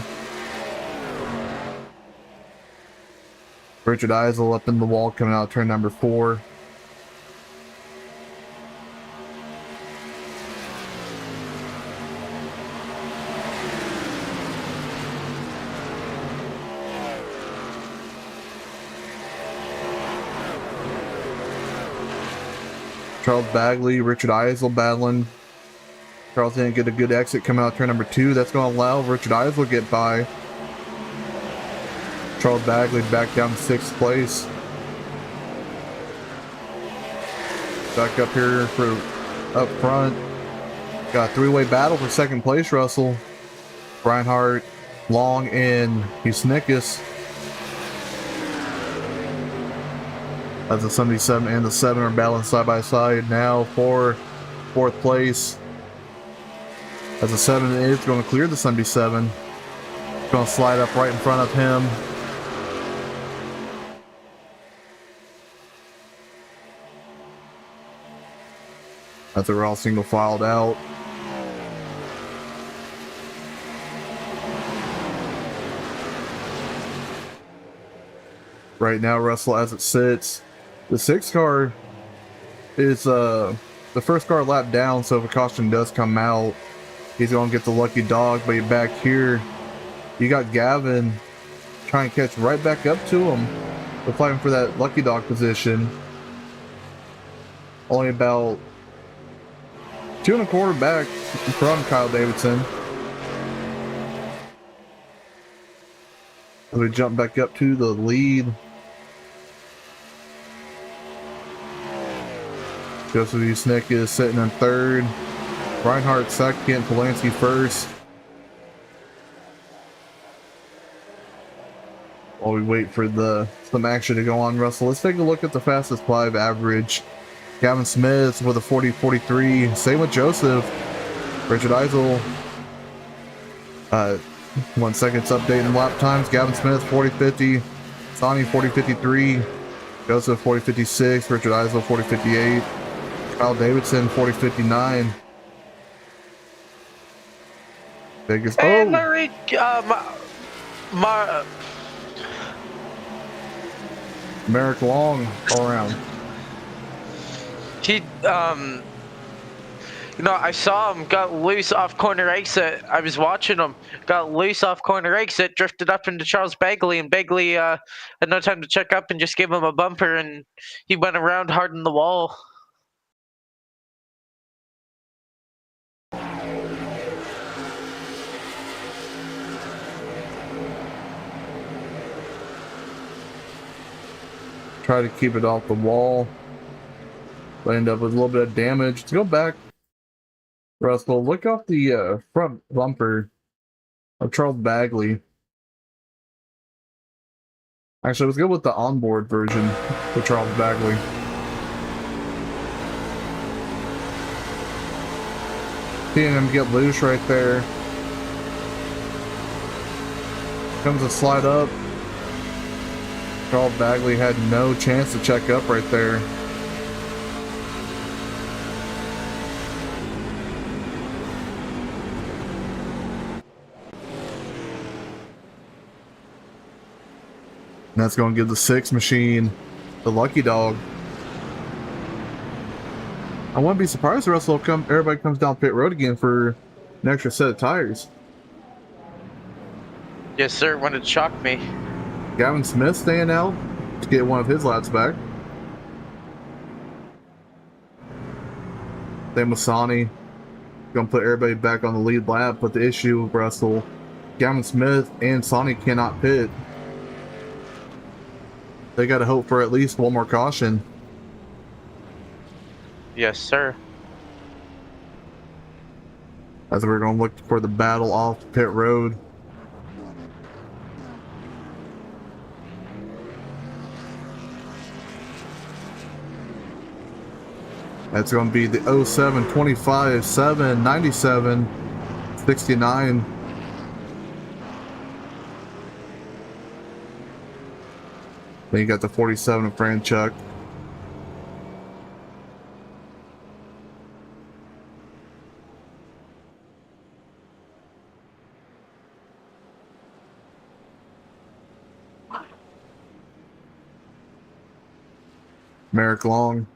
B: Richard Eisel up in the wall coming out turn number 4. Charles Bagley, Richard Eisel battling. Charles didn't get a good exit coming out turn number 2. That's going to allow Richard Eisel to get by. Charles Bagley back down to 6th place. Back up here for up front. Got a 3-way battle for 2nd place, Russell. Reinhardt, Long, and Yusnikas. As the 77 and the 7 are battling side by side now for 4th place. As the 7 is going to clear the 77. Going to slide up right in front of him. As they're all single filed out. Right now, Russell, as it sits, the 6 car is the first car lap down, so if a caution does come out, he's going to get the lucky dog. But back here, you got Gavin trying to catch right back up to him. They're fighting for that lucky dog position. Only about 2 1/4 back from Kyle Davidson. As we jump back up to the lead. Joseph Yusnikas is sitting in 3rd. Reinhardt 2nd, Polanski 1st. While we wait for some action to go on, Russell, let's take a look at the fastest 5 average. Gavin Smith with a 40.43. Same with Joseph. Richard Eisel. 1 second's update in lap times. Gavin Smith 40.50. Sonny 40.53. Joseph 40.56. Richard Eisel 40.58. Kyle Davidson 40.59. Vegas.
C: And
B: Oh!
C: Murray,
B: Merrick Long all around.
C: he, you know, I saw him, got loose off corner exit. I was watching him, got loose off corner exit, drifted up into Charles Bagley, and Bagley had no time to check up and just gave him a bumper, and he went around hard in the wall.
B: Try to keep it off the wall. But end up with a little bit of damage. To go back, Russell, look off the front bumper of Charles Bagley. Actually, let's go with the onboard version for Charles Bagley. Seeing him get loose right there. Comes a slide up. Charles Bagley had no chance to check up right there. And that's going to give the 6 machine the lucky dog. I wouldn't be surprised, Russell, if everybody comes down pit road again for an extra set of tires.
C: Yes, sir. Wouldn't shock me.
B: Gavin Smith staying out to get one of his lads back. Same with Sonny. Gonna put everybody back on the lead lap, but the issue with Russell, Gavin Smith and Sonny cannot pit. They gotta hope for at least one more caution.
C: Yes, sir.
B: As we're gonna look for the battle off pit road. That's going to be the 07, 25, 7, 97, 69. Then you got the 47 of Franchuk. Merrick Long.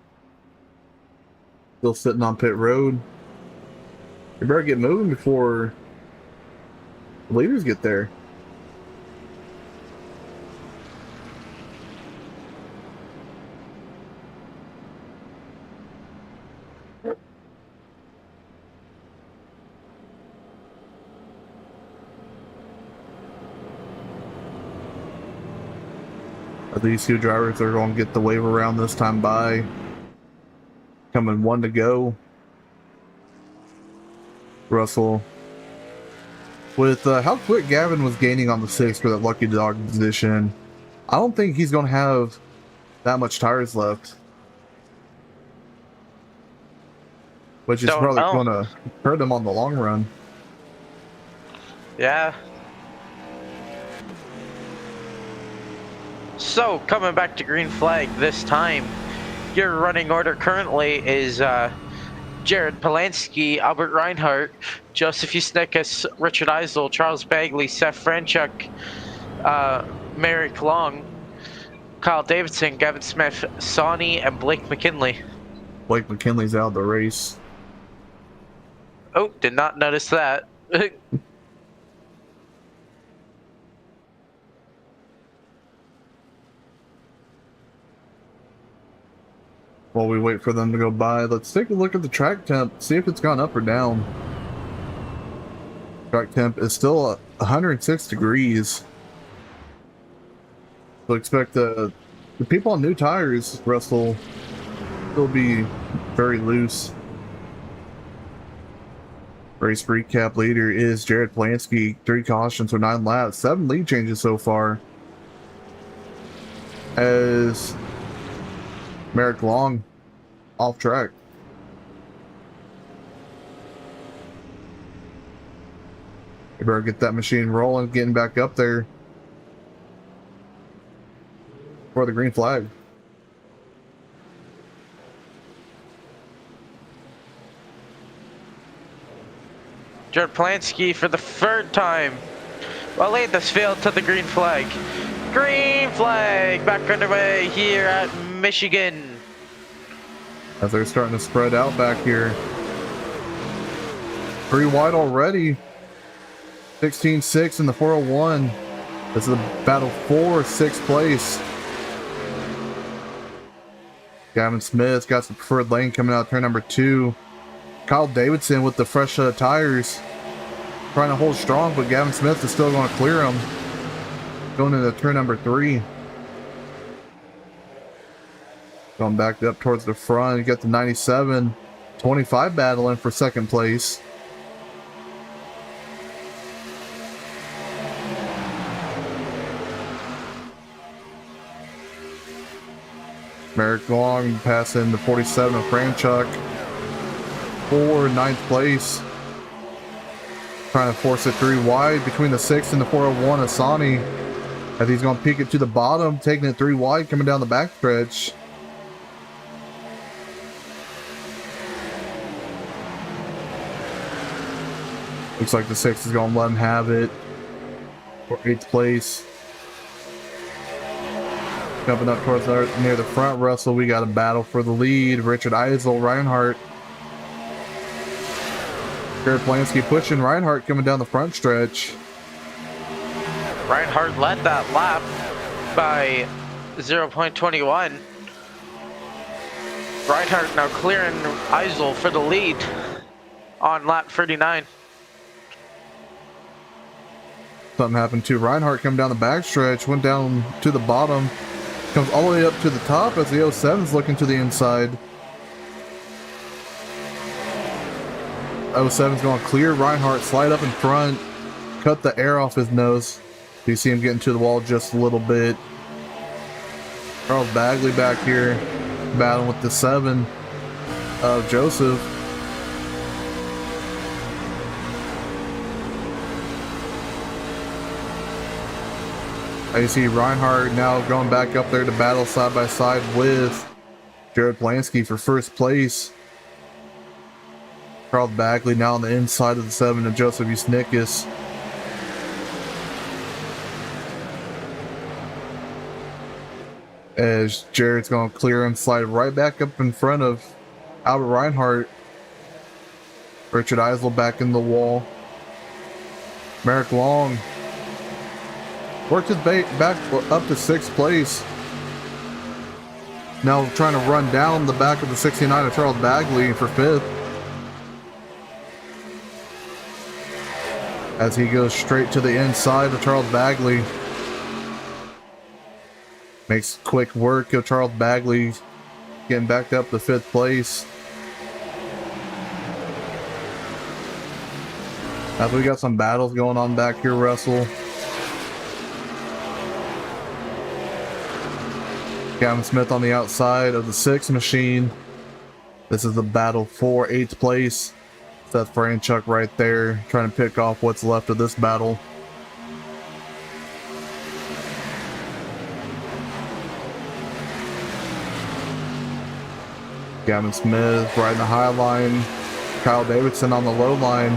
B: Still sitting on pit road. You better get moving before the leaders get there. These two drivers are going to get the wave around this time by. Coming 1 to go. Russell. With how quick Gavin was gaining on the 6 for that lucky dog position, I don't think he's going to have that much tires left. Which is probably going to hurt him on the long run.
C: Yeah. So, coming back to green flag this time, your running order currently is Jared Polanski, Albert Reinhardt, Joseph Usnikas, Richard Eisel, Charles Bagley, Seth Franchuk, Merrick Long, Kyle Davidson, Gavin Smith, Sonny, and Blake McKinley.
B: Blake McKinley's out of the race.
C: Oh, did not notice that.
B: While we wait for them to go by, let's take a look at the track temp, see if it's gone up or down. Track temp is still 106 degrees. So expect the people on new tires, Russell, will be very loose. Race recap leader is Jared Polanski, 3 cautions for 9 laps, 7 lead changes so far. as Merrick Long off track. You better get that machine rolling, getting back up there for the green flag.
C: Jared Plansky for the third time. Well, this failed to the green flag. Green flag back underway here at Michigan.
B: As they're starting to spread out back here. 3 wide already. 16-6 in the 401. This is a battle for 6th place. Gavin Smith got some preferred lane coming out turn number 2. Kyle Davidson with the fresh tires trying to hold strong, but Gavin Smith is still going to clear him. Going into turn number 3. Going back up towards the front. You got the 97-25 battling for 2nd place. Merrick Long passing the 47 of Franchuk for 9th place. Trying to force it 3 wide between the 6 and the 401 Asani. As he's going to peek it to the bottom, taking it 3 wide, coming down the backstretch. Looks like the 6 is going to let him have it for 8th place. Jumping up towards near the front, Russell, we got a battle for the lead. Richard Eisel, Reinhardt. Jared Plansky pushing Reinhardt coming down the front stretch.
C: Reinhardt led that lap by 0.21. Reinhardt now clearing Eisel for the lead on lap 39.
B: Something happened to Reinhardt coming down the backstretch, went down to the bottom, comes all the way up to the top as the 07's looking to the inside. 07's going to clear Reinhardt, slide up in front, cut the air off his nose. You see him getting to the wall just a little bit. Charles Bagley back here battling with the 7 of Joseph. You see Reinhardt now going back up there to battle side by side with Jared Plansky for 1st place. Charles Bagley now on the inside of the 7 of Joseph Usnikis. As Jared's going to clear him, slide right back up in front of Albert Reinhardt. Richard Eisel back in the wall. Merrick Long worked his back up to 6th place. Now trying to run down the back of the 69 of Charles Bagley for 5th. As he goes straight to the inside of Charles Bagley. Makes quick work of Charles Bagley getting back up to 5th place. As we got some battles going on back here, Russell. Gavin Smith on the outside of the 6 machine. This is the battle for 8th place. Seth Franchuk right there, trying to pick off what's left of this battle. Gavin Smith riding the high line. Kyle Davidson on the low line.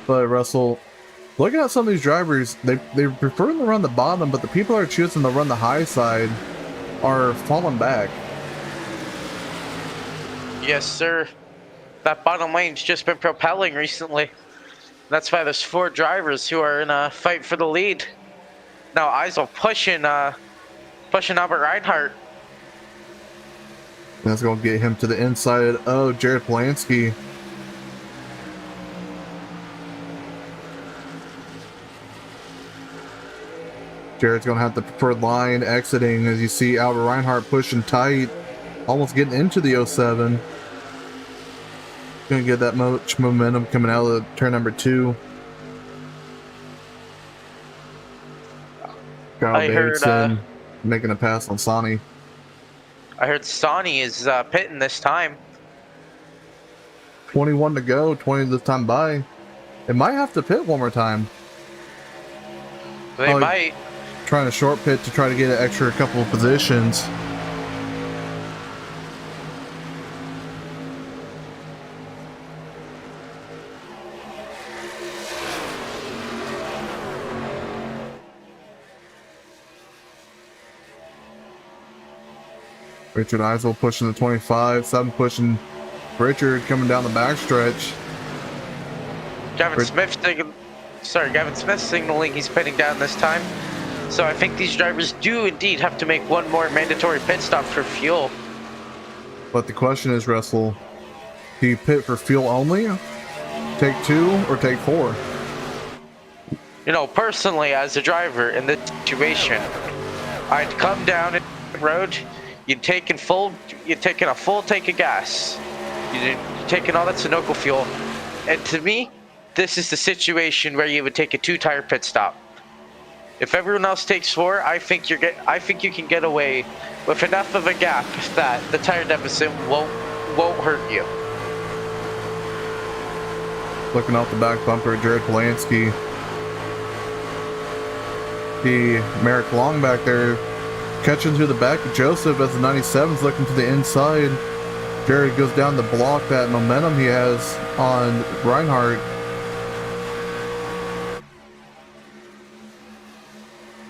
B: But Russell, looking at some of these drivers, they're preferring to run the bottom, but the people that are choosing to run the high side are falling back.
C: Yes, sir. That bottom lane's just been propelling recently. That's why there's 4 drivers who are in a fight for the lead. Now Eisel pushing Albert Reinhardt.
B: That's going to get him to the inside of Jared Plansky. Jared's going to have the preferred line exiting as you see Albert Reinhardt pushing tight, almost getting into the 07. Going to get that much momentum coming out of turn number 2. Kyle
C: I heard
B: Davidson making a pass on Sonny.
C: I heard Sonny is pitting this time.
B: 21 to go, 20 this time by. It might have to pit one more time.
C: They might.
B: Trying to short pit to try to get an extra couple of positions. Richard Eisel pushing the 25, 7 pushing Richard coming down the backstretch.
C: Gavin Smith's signaling he's pitting down this time. So I think these drivers do indeed have to make one more mandatory pit stop for fuel.
B: But the question is, Russell, do you pit for fuel only? Take 2 or take 4?
C: You know, personally, as a driver in this situation, I'd come down the road, you'd taken a full tank of gas, you're taking all that Sunoco fuel, and to me, this is the situation where you would take a 2-tire pit stop. If everyone else takes 4, I think you can get away with enough of a gap that the tire deficit won't hurt you.
B: Looking out the back bumper, Jared Polanski. The Merrick Long back there catching to the back of Joseph as the 97's looking to the inside. Jared goes down to block that momentum he has on Reinhardt.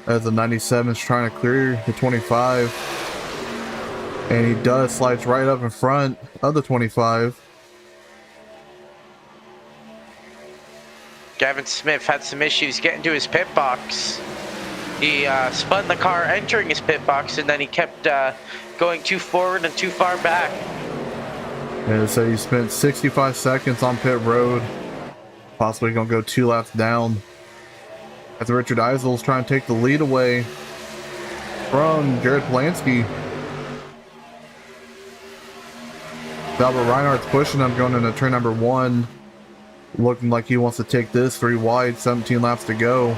B: As the 97 is trying to clear the 25. And he does, slides right up in front of the 25.
C: Gavin Smith had some issues getting to his pit box. He spun the car entering his pit box, and then he kept going too forward and too far back.
B: And so he spent 65 seconds on pit road. Possibly going to go 2 laps down. As Richard Eisel is trying to take the lead away from Jared Polanski. Albert Reinhardt's pushing him going into turn number 1. Looking like he wants to take this 3 wide, 17 laps to go.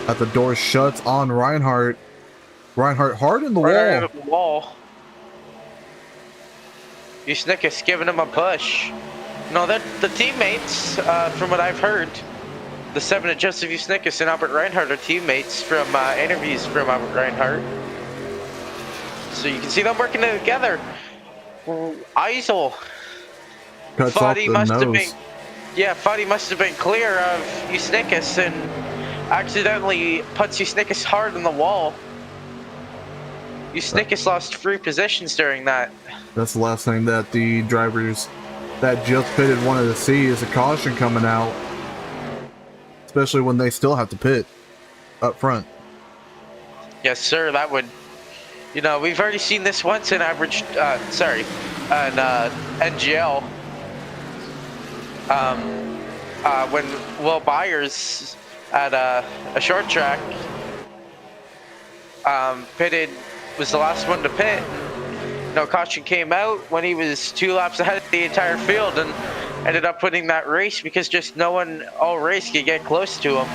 B: As the door shuts on Reinhardt. Reinhardt hard in the wall.
C: Usnickus giving him a push. No, the teammates, from what I've heard, the 7 of Joseph Usnickus and Albert Reinhardt are teammates from interviews from Albert Reinhardt. So you can see them working together. Eisel. Fadi must have been clear of Usnickus and accidentally puts Usnickus hard in the wall. Usnickus lost 3 positions during that.
B: That's the last thing that the drivers that just pitted wanted to see is a caution coming out. Especially when they still have to pit up front.
C: Yes, sir. That would, you know, we've already seen this once in NGL. When Will Byers at a short track pitted, was the last one to pit. No caution came out when he was 2 laps ahead of the entire field and ended up winning that race because just no one all race could get close to him.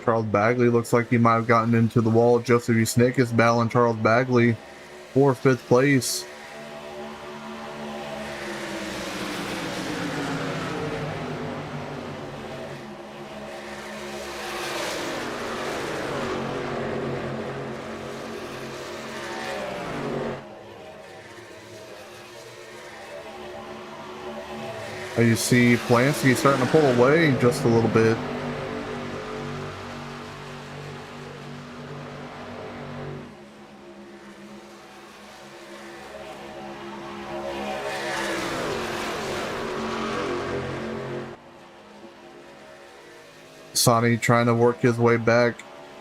B: Charles Bagley looks like he might have gotten into the wall. Joseph Usnickus battling Charles Bagley for 5th place. You see Polanski starting to pull away just a little bit. Sonny trying to work his way back.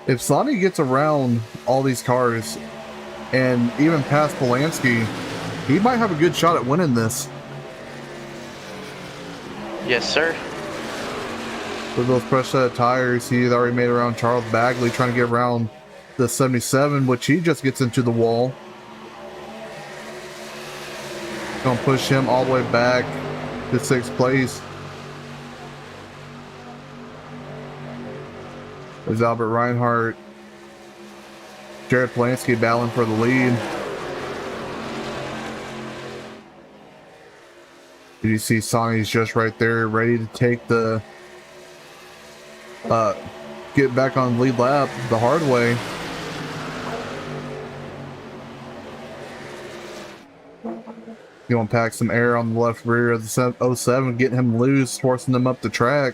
B: If Sonny gets around all these cars and even past Polanski, he might have a good shot at winning this.
C: Yes, sir.
B: With those fresh set of tires, he's already made around Charles Bagley, trying to get around the 77, which he just gets into the wall. Gonna push him all the way back to 6th place. There's Albert Reinhardt. Jared Polanski battling for the lead. You see Sonny's just right there, ready to take the get back on the lead lap the hard way. You want to pack some air on the left rear of the 07, getting him loose, forcing them up the track.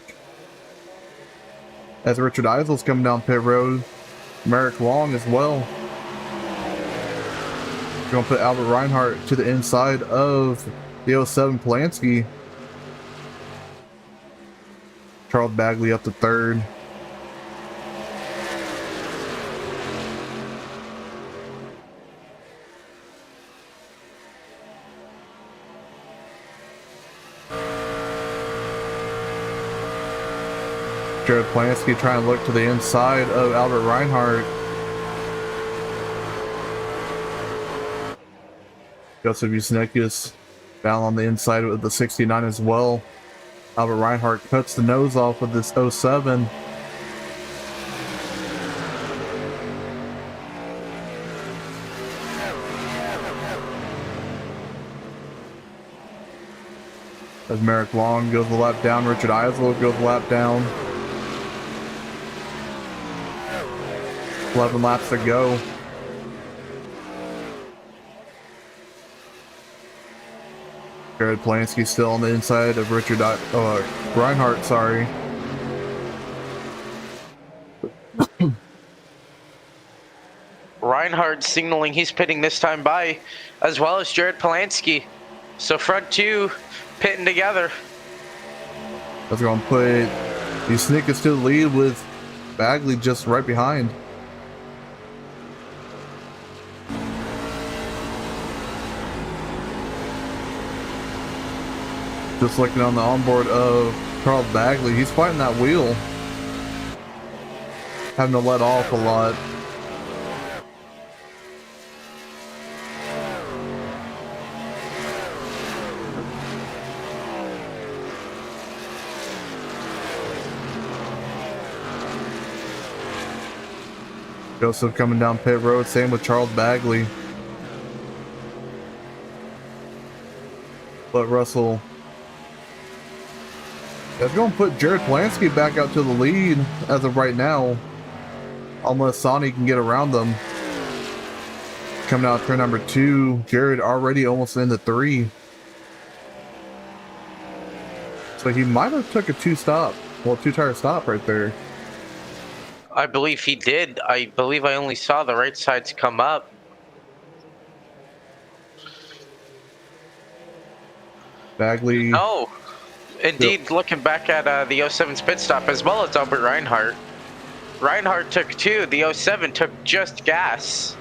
B: As Richard Eisel's coming down pit road, Merrick Long as well. You're going to put Albert Reinhardt to the inside of the 07 Polanski. Charles Bagley up to 3rd. Jared Polanski trying to look to the inside of Albert Reinhardt. Joseph Usnikas down on the inside of the 69 as well. Albert Reinhardt cuts the nose off of this 07. As Merrick Long goes the lap down, Richard Eisel goes the lap down. 11 laps to go. Jared Polanski still on the inside of Richard Reinhardt, sorry.
C: Reinhardt signaling he's pitting this time by, as well as Jared Polanski. So front two pitting together.
B: That's going to put Usnikas to the lead with Bagley just right behind. Just looking on the onboard of Charles Bagley, he's fighting that wheel. Having to let off a lot. Joseph coming down pit road, same with Charles Bagley. But Russell, that's going to put Jared Polanski back out to the lead as of right now, unless Sonny can get around them. Coming out turn number 2, Jared already almost into 3. So he might have took a 2-tire stop right there.
C: I believe he did. I believe I only saw the right sides come up.
B: Bagley.
C: No. Indeed, yep. Looking back at the 07's pit stop, as well as Albert Reinhardt. Reinhardt took 2. The 07 took just gas.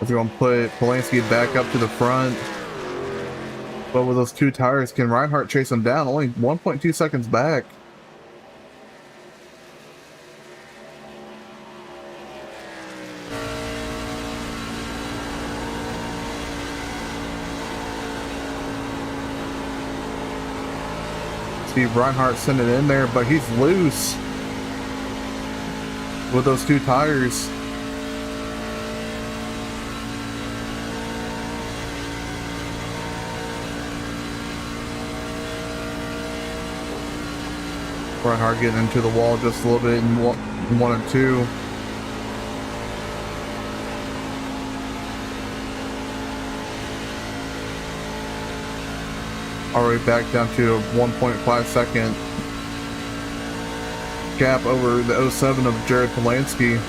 B: We're going to put Polanski back up to the front. But with those 2 tires, can Reinhardt chase him down? Only 1.2 seconds back. Steve Reinhardt sending it in there, but he's loose with those 2 tires. Reinhardt getting into the wall just a little bit in 1 and 2. Already back down to a 1.5 second gap over the 07 of Jared Polanski.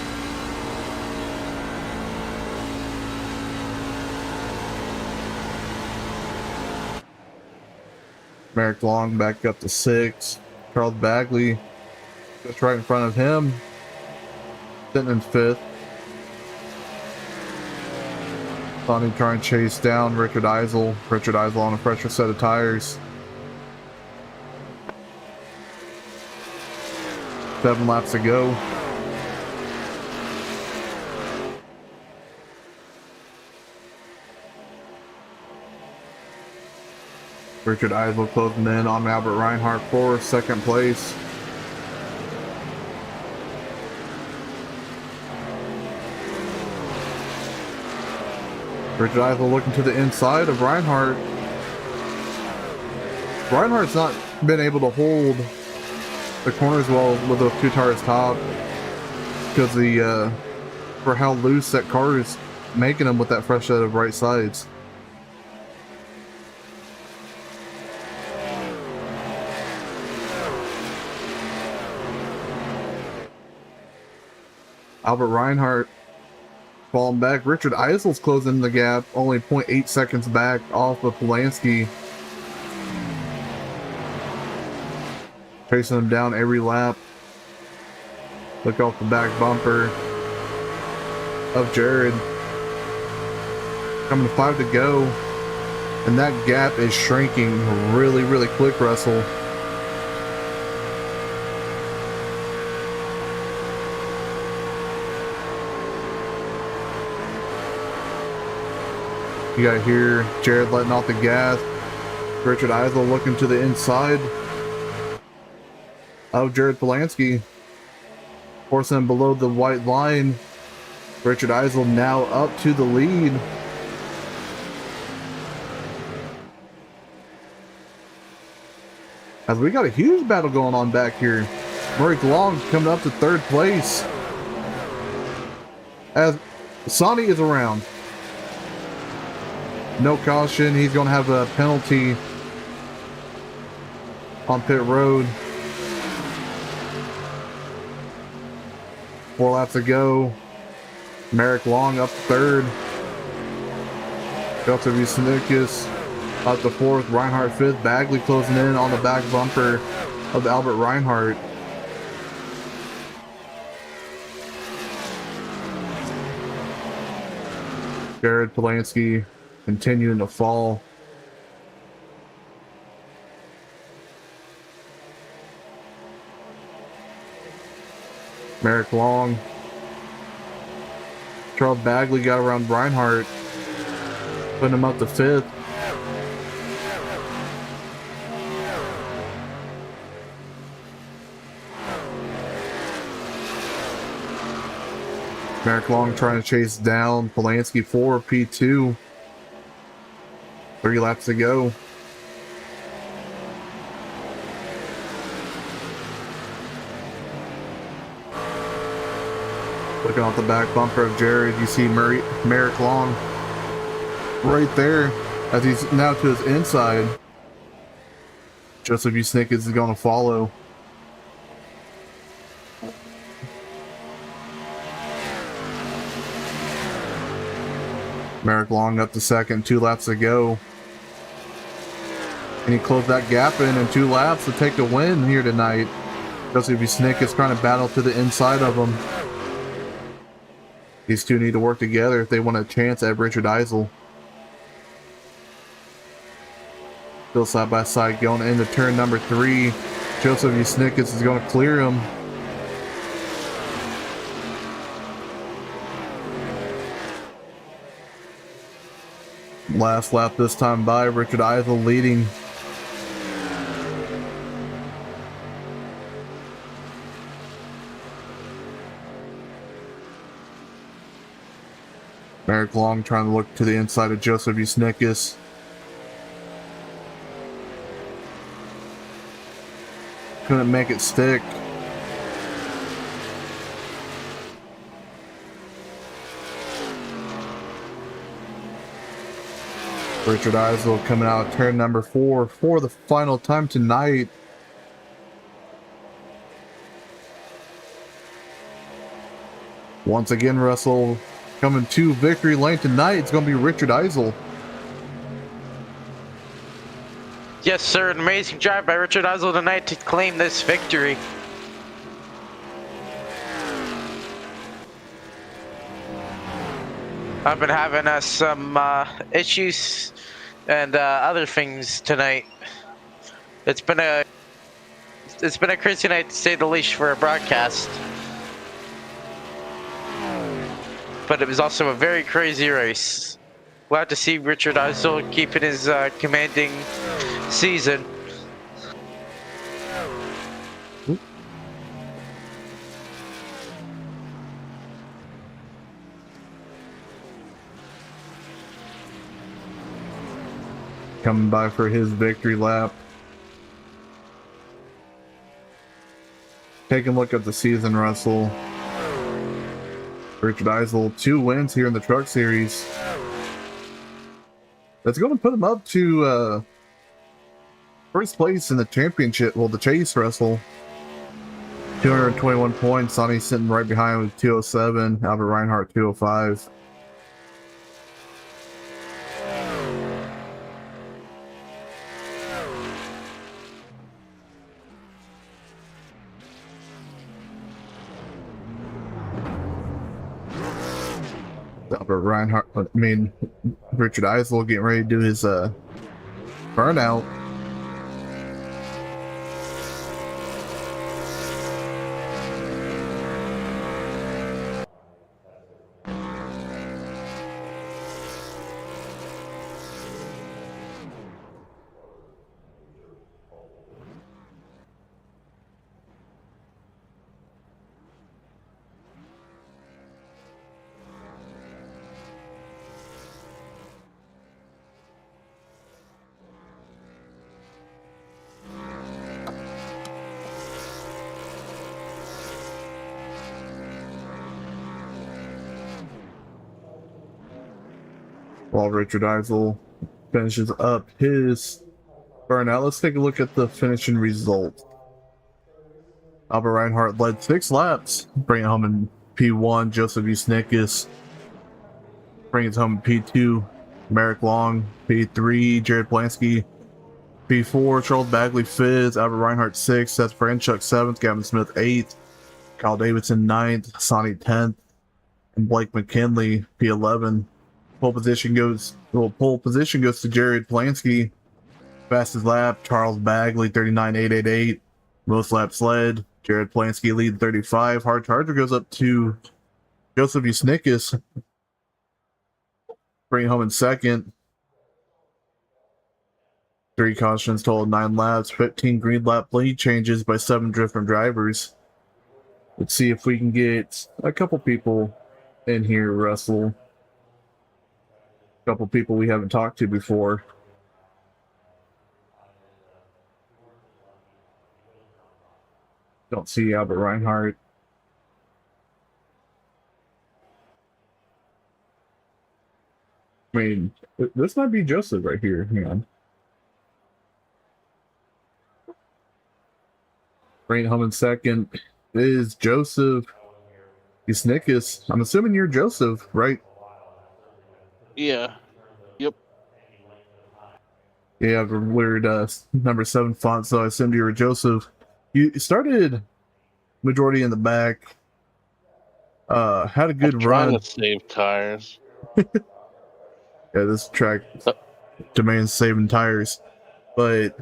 B: Merrick Long back up to 6. Charles Bagley just right in front of him, sitting in 5th. Sonny trying to chase down Richard Eisel. Richard Eisel on a fresher set of tires. 7 laps to go. Richard Eisel closing in on Albert Reinhardt for second place. Richard Eisel looking to the inside of Reinhardt. Reinhardt's not been able to hold the corners well with those two tires top because for how loose that car is making them with that fresh set of right sides. Albert Reinhardt falling back. Richard Eisel's closing the gap, only 0.8 seconds back off of Polanski. Chasing him down every lap. Look off the back bumper of Jared. Coming to 5 to go. And that gap is shrinking really, really quick, Russell. You got here Jared letting off the gas. Richard Eisel looking to the inside of Jared Polanski. Forcing him below the white line. Richard Eisel now up to the lead. As we got a huge battle going on back here. Murray Long coming up to third place. As Sonny is around. No caution. He's going to have a penalty on pit road. 4 laps to go. Merrick Long up third. Joseph Yusenikis up to fourth. Reinhardt fifth. Bagley closing in on the back bumper of Albert Reinhardt. Jared Polanski continuing to fall. Merrick Long. Charles Bagley got around Reinhardt, putting him up to fifth. Merrick Long trying to chase down Polanski for P2. 3 laps to go. Looking off the back bumper of Jared, you see Merrick Long right there as he's now to his inside. Joseph Yusenikis is going to follow. Merrick Long up to second, 2 laps to go. And he closed that gap in 2 laps to take the win here tonight. Joseph Yusenikis trying to battle to the inside of him. These two need to work together if they want a chance at Richard Eisel. Still side by side going into turn number 3. Joseph Yusenikis is going to clear him. Last lap this time by Richard Eisel leading. Merrick Long trying to look to the inside of Joseph Yusenikis. Couldn't make it stick. Richard Eisel coming out of turn number 4 for the final time tonight. Once again, Russell coming to victory lane tonight. It's going to be Richard Eisel.
C: Yes, sir. An amazing drive by Richard Eisel tonight to claim this victory. I've been having some issues and other things tonight. It's been a crazy night to say the least for a broadcast. But it was also a very crazy race. Glad to see Richard Eisel keeping his commanding season.
B: Coming by for his victory lap. Taking a look at the season, Russell. Richard Eisel, 2 wins here in the Truck Series. That's going to put him up to first place in the championship. Well, the Chase, Russell. 221 points. Sonny sitting right behind with 207. Albert Reinhardt, 205. Albert Reinhardt, Richard Eisel getting ready to do his burnout. While Richard Eisel finishes up his burnout, let's take a look at the finishing result. Albert Reinhardt led 6 laps, bringing it home in P1. Joseph Usnikas brings it home in P2. Merrick Long, P3. Jared Blansky, P4. Charles Bagley, 5th. Albert Reinhardt, 6th. Seth Franchuk, 7th. Gavin Smith, 8th. Kyle Davidson, 9th. Sonny, 10th. And Blake McKinley, P11. Pole position goes to Jared Blansky. Fastest lap, Charles Bagley, 39.888. Most laps led, Jared Plansky lead 35. Hard charger goes up to Joseph Usnikas, bringing home in 2nd. 3 cautions total 9 laps, 15 green lap lead changes by 7 different drivers. Let's see if we can get a couple people in here, Russell. A couple people we haven't talked to before. Don't see Albert Reinhardt. I mean, this might be Joseph right here. Hang on. Bringing home in 2nd is Joseph Usnikas. I'm assuming you're Joseph, right?
E: Yeah. Yep.
B: You have a weird number 7 font, so I assumed you were Joseph. You started majority in the back. Had a good run.
E: Trying to save tires.
B: Yeah, this track demands saving tires. But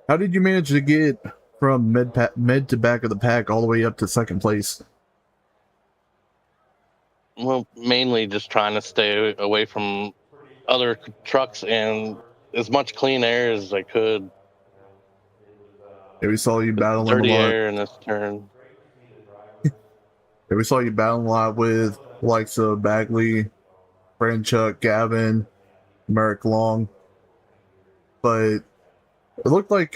B: how did you manage to get from mid to back of the pack all the way up to 2nd place?
E: Well, mainly just trying to stay away from other trucks and as much clean air as I could.
B: Yeah, we saw you battling
E: Dirty
B: a lot.
E: air in this turn.
B: Yeah, we saw you battling a lot with likes of Bagley, Franchuk, Gavin, Merrick Long. But it looked like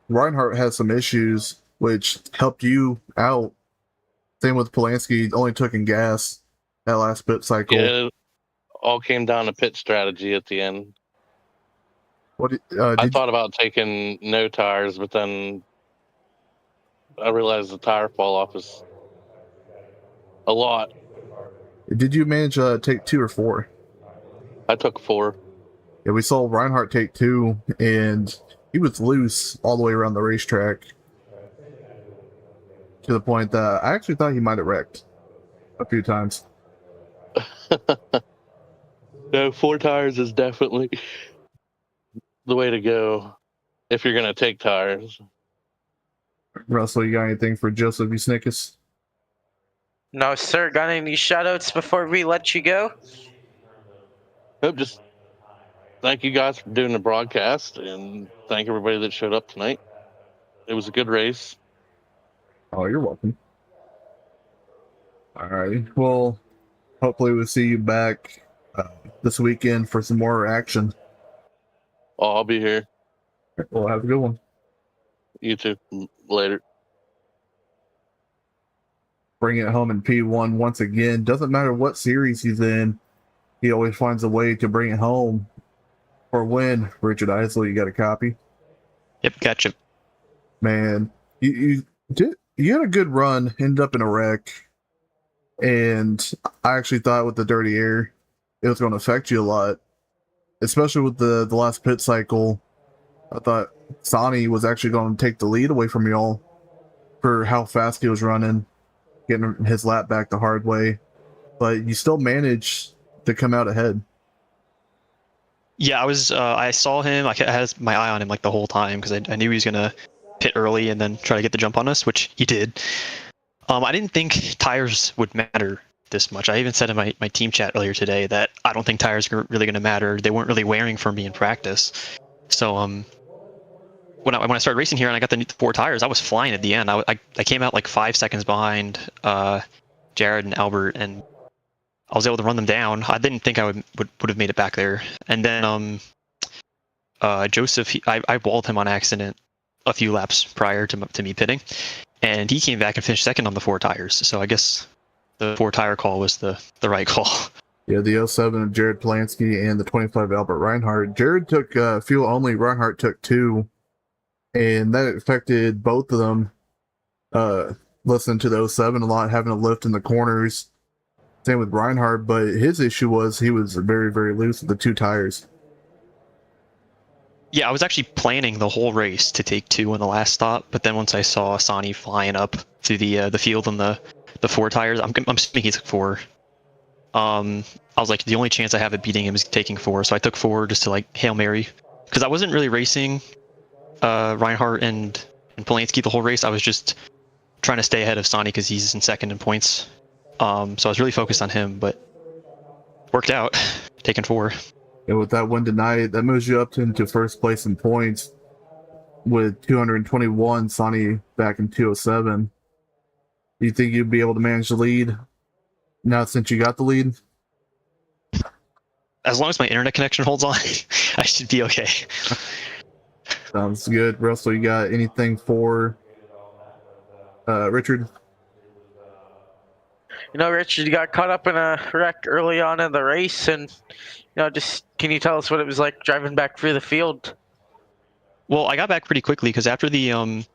B: Reinhardt had some issues, which helped you out. Same with Polanski, only took in gas that last pit cycle.
E: Yeah, it all came down to pit strategy at the end.
B: What
E: I thought about taking no tires, but then I realized the tire fall off is a lot.
B: Did you manage to take 2 or 4?
E: I took 4.
B: Yeah, we saw Reinhardt take 2, and he was loose all the way around the racetrack to the point that I actually thought he might have wrecked a few times.
E: No, 4 tires is definitely the way to go if you're going to take tires.
B: Russell, you got anything for Joseph Usnikas?
C: No, sir. Got any shoutouts before we let you go?
E: Nope, just thank you guys for doing the broadcast, and thank everybody that showed up tonight. It was a good race.
B: Oh, you're welcome. All right. Well, hopefully we'll see you back this weekend for some more action.
E: Oh, I'll be here.
B: Well, have a good one.
E: You too. Later.
B: Bring it home in P1 once again. Doesn't matter what series he's in, he always finds a way to bring it home for a win. Richard Isley, you got a copy?
F: Yep, gotcha.
B: Man, you had a good run, ended up in a wreck, and I actually thought with the dirty air, it was going to affect you a lot, especially with the last pit cycle. I thought Sonny was actually going to take the lead away from y'all for how fast he was running, getting his lap back the hard way, but you still managed to come out ahead.
F: Yeah, I saw him. I had my eye on him like the whole time because I knew he was gonna pit early and then try to get the jump on us, which he did. I didn't think tires would matter this much. I even said in my team chat earlier today that I don't think tires are really going to matter. They weren't really wearing for me in practice. So when I started racing here and I got the 4 tires, I was flying at the end. I came out like 5 seconds behind Jared and Albert, and I was able to run them down. I didn't think I would have made it back there. And then Joseph, I walled him on accident a few laps prior to me pitting, and he came back and finished second on the 4 tires. So I guess the 4 tire call was the right call.
B: Yeah, the 07 of Jared Polanski and the 25 Albert Reinhardt. Jared took fuel only, Reinhardt took 2, and that affected both of them. Listening to the 07 a lot, having a lift in the corners. Same with Reinhardt, but his issue was he was very, very loose with the 2 tires.
F: Yeah, I was actually planning the whole race to take 2 on the last stop, but then once I saw Sonny flying up through the field on the 4 tires, I'm assuming he took 4. I was like, the only chance I have of beating him is taking 4, so I took 4 just to like Hail Mary, because I wasn't really racing Reinhardt and Polanski the whole race. I was just trying to stay ahead of Sonny because he's in second in points. So I was really focused on him, but worked out, taking 4.
B: And with that win tonight, that moves you up into first place in points with 221. Sonny back in 207. Do you think you'd be able to manage the lead now since you got the lead?
F: As long as my internet connection holds on, I should be okay.
B: Sounds good. Russell, you got anything for Richard?
C: You know, Richard, you got caught up in a wreck early on in the race, and just can you tell us what it was like driving back through the field?
F: Well, I got back pretty quickly because after the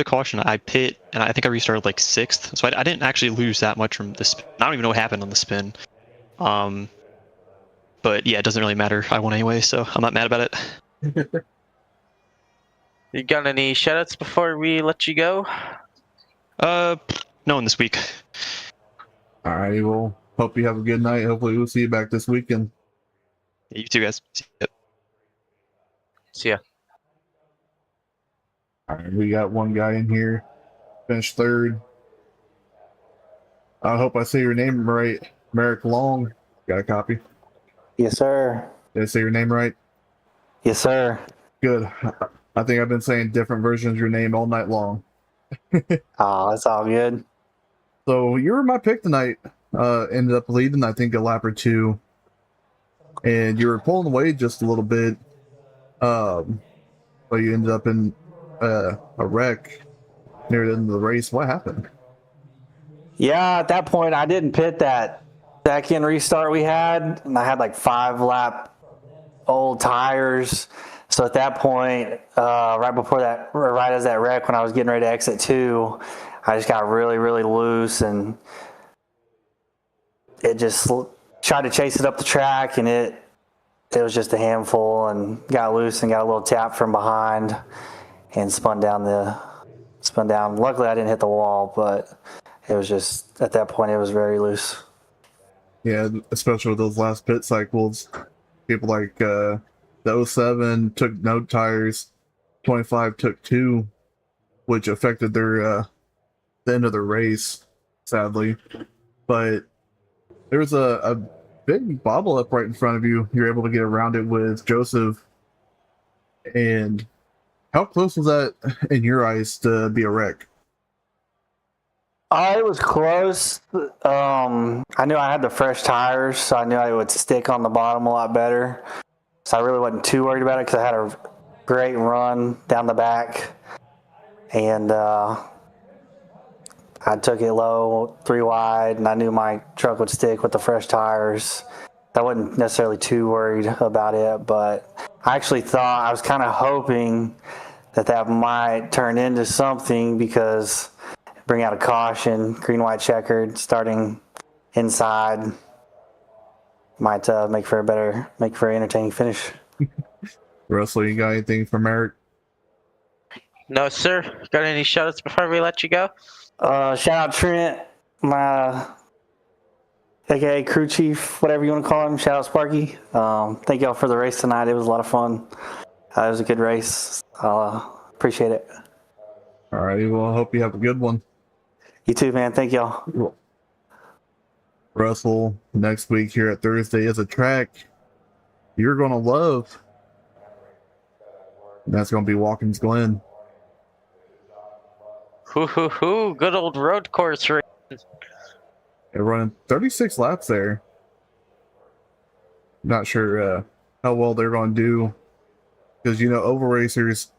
F: caution, I pit and I think I restarted like 6th, so I didn't actually lose that much from the spin. I don't even know what happened on the spin. But yeah, it doesn't really matter. I won anyway, so I'm not mad about it.
C: You got any shoutouts before we let you go?
F: No one this week.
B: All right, well, hope you have a good night. Hopefully we'll see you back this weekend.
F: Yeah, you too, guys. See ya.
C: See ya.
B: All right, we got one guy in here, finished 3rd. I hope I say your name right. Merrick Long. Got a copy?
G: Yes, sir.
B: Did I say your name right?
G: Yes, sir.
B: Good. I think I've been saying different versions of your name all night long.
G: Oh, that's all good.
B: So you were my pick tonight. Ended up leading, I think, a lap or 2. And you were pulling away just a little bit. But you ended up in a wreck near the end of the race. What happened?
G: Yeah, at that point, I didn't pit that second restart we had, and I had like 5 lap old tires. So at that point, right as that wreck, when I was getting ready to exit 2, I just got really, really loose, and it just tried to chase it up the track, and it was just a handful, and got loose and got a little tap from behind and spun down. Luckily I didn't hit the wall, but it was just, at that point, it was very loose.
B: Yeah, especially with those last pit cycles. People like the 07 took no tires, 25 took 2, which affected their the end of the race, sadly. But there was a big bobble up right in front of you. You're able to get around it with Joseph. And how close was that in your eyes to be a wreck?
G: It was close. I knew I had the fresh tires, so I knew I would stick on the bottom a lot better. So I really wasn't too worried about it because I had a great run down the back. And I took it low, 3 wide, and I knew my truck would stick with the fresh tires. I wasn't necessarily too worried about it, but I actually thought, I was kind of hoping that might turn into something because bring out a caution, green, white checkered, starting inside might make for an entertaining finish.
B: Russell, you got anything from Eric?
C: No, sir. Got any shoutouts before we let you go?
G: Shout out Trent, my aka crew chief, whatever you want to call him. Shout out Sparky. Thank y'all for the race tonight. It was a lot of fun. It was a good race. Appreciate it.
B: All right. Well, I hope you have a good one.
G: You too, man. Thank y'all.
B: Russell, next week here at Thursday is a track you're going to love. And that's going to be Watkins Glen.
C: Hoo, good old road course race.
B: They're running 36 laps there. Not sure how well they're going to do because, you know, oval racers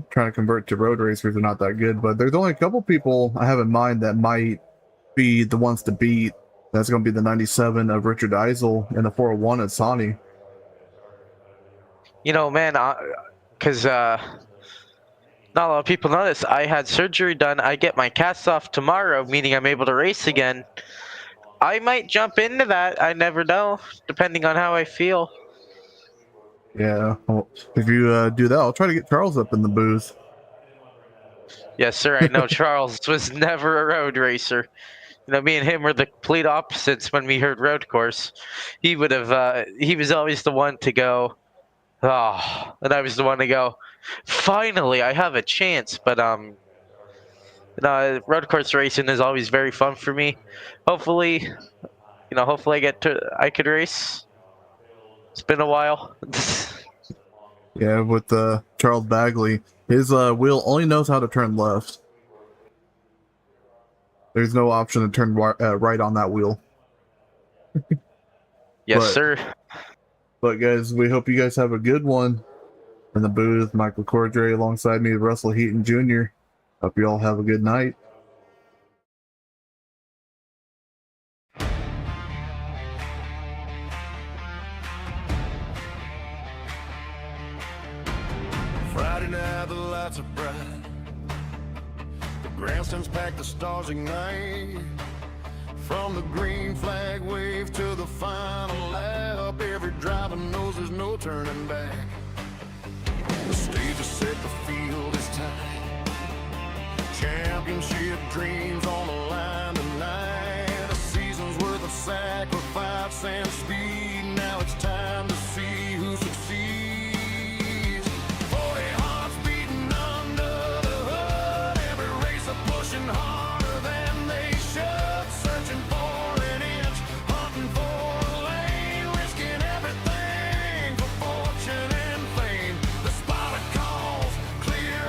B: trying to convert to road racers are not that good, but there's only a couple people I have in mind that might be the ones to beat. That's going to be the 97 of Richard Eisel and the 401 at Sawney.
C: You know, man, because not a lot of people know this. I had surgery done. I get my cast off tomorrow, meaning I'm able to race again. I might jump into that. I never know, depending on how I feel.
B: Yeah, well, if you do that, I'll try to get Charles up in the booth.
C: Yes, sir. I know Charles was never a road racer. You know, me and him were the complete opposites when we heard road course. He would have. He was always the one to go. Oh, and I was the one to go. Finally, I have a chance. But no, road course racing is always very fun for me. Hopefully, hopefully I could race. It's been a while.
B: Yeah, with Charles Bagley, his wheel only knows how to turn left. There's no option to turn right on that wheel.
C: Yes, sir.
B: But guys, we hope you guys have a good one. In the booth, Michael Cordray alongside me, Russell Heaton Jr. Hope you all have a good night.
A: Friday night, the lights are bright. The grandstands packed, the stars ignite. From the green flag wave to the final lap, every driver knows there's no turning back. The stage is set, the field is tight. Championship dreams on the line tonight. A season's worth of sacrifice and speed.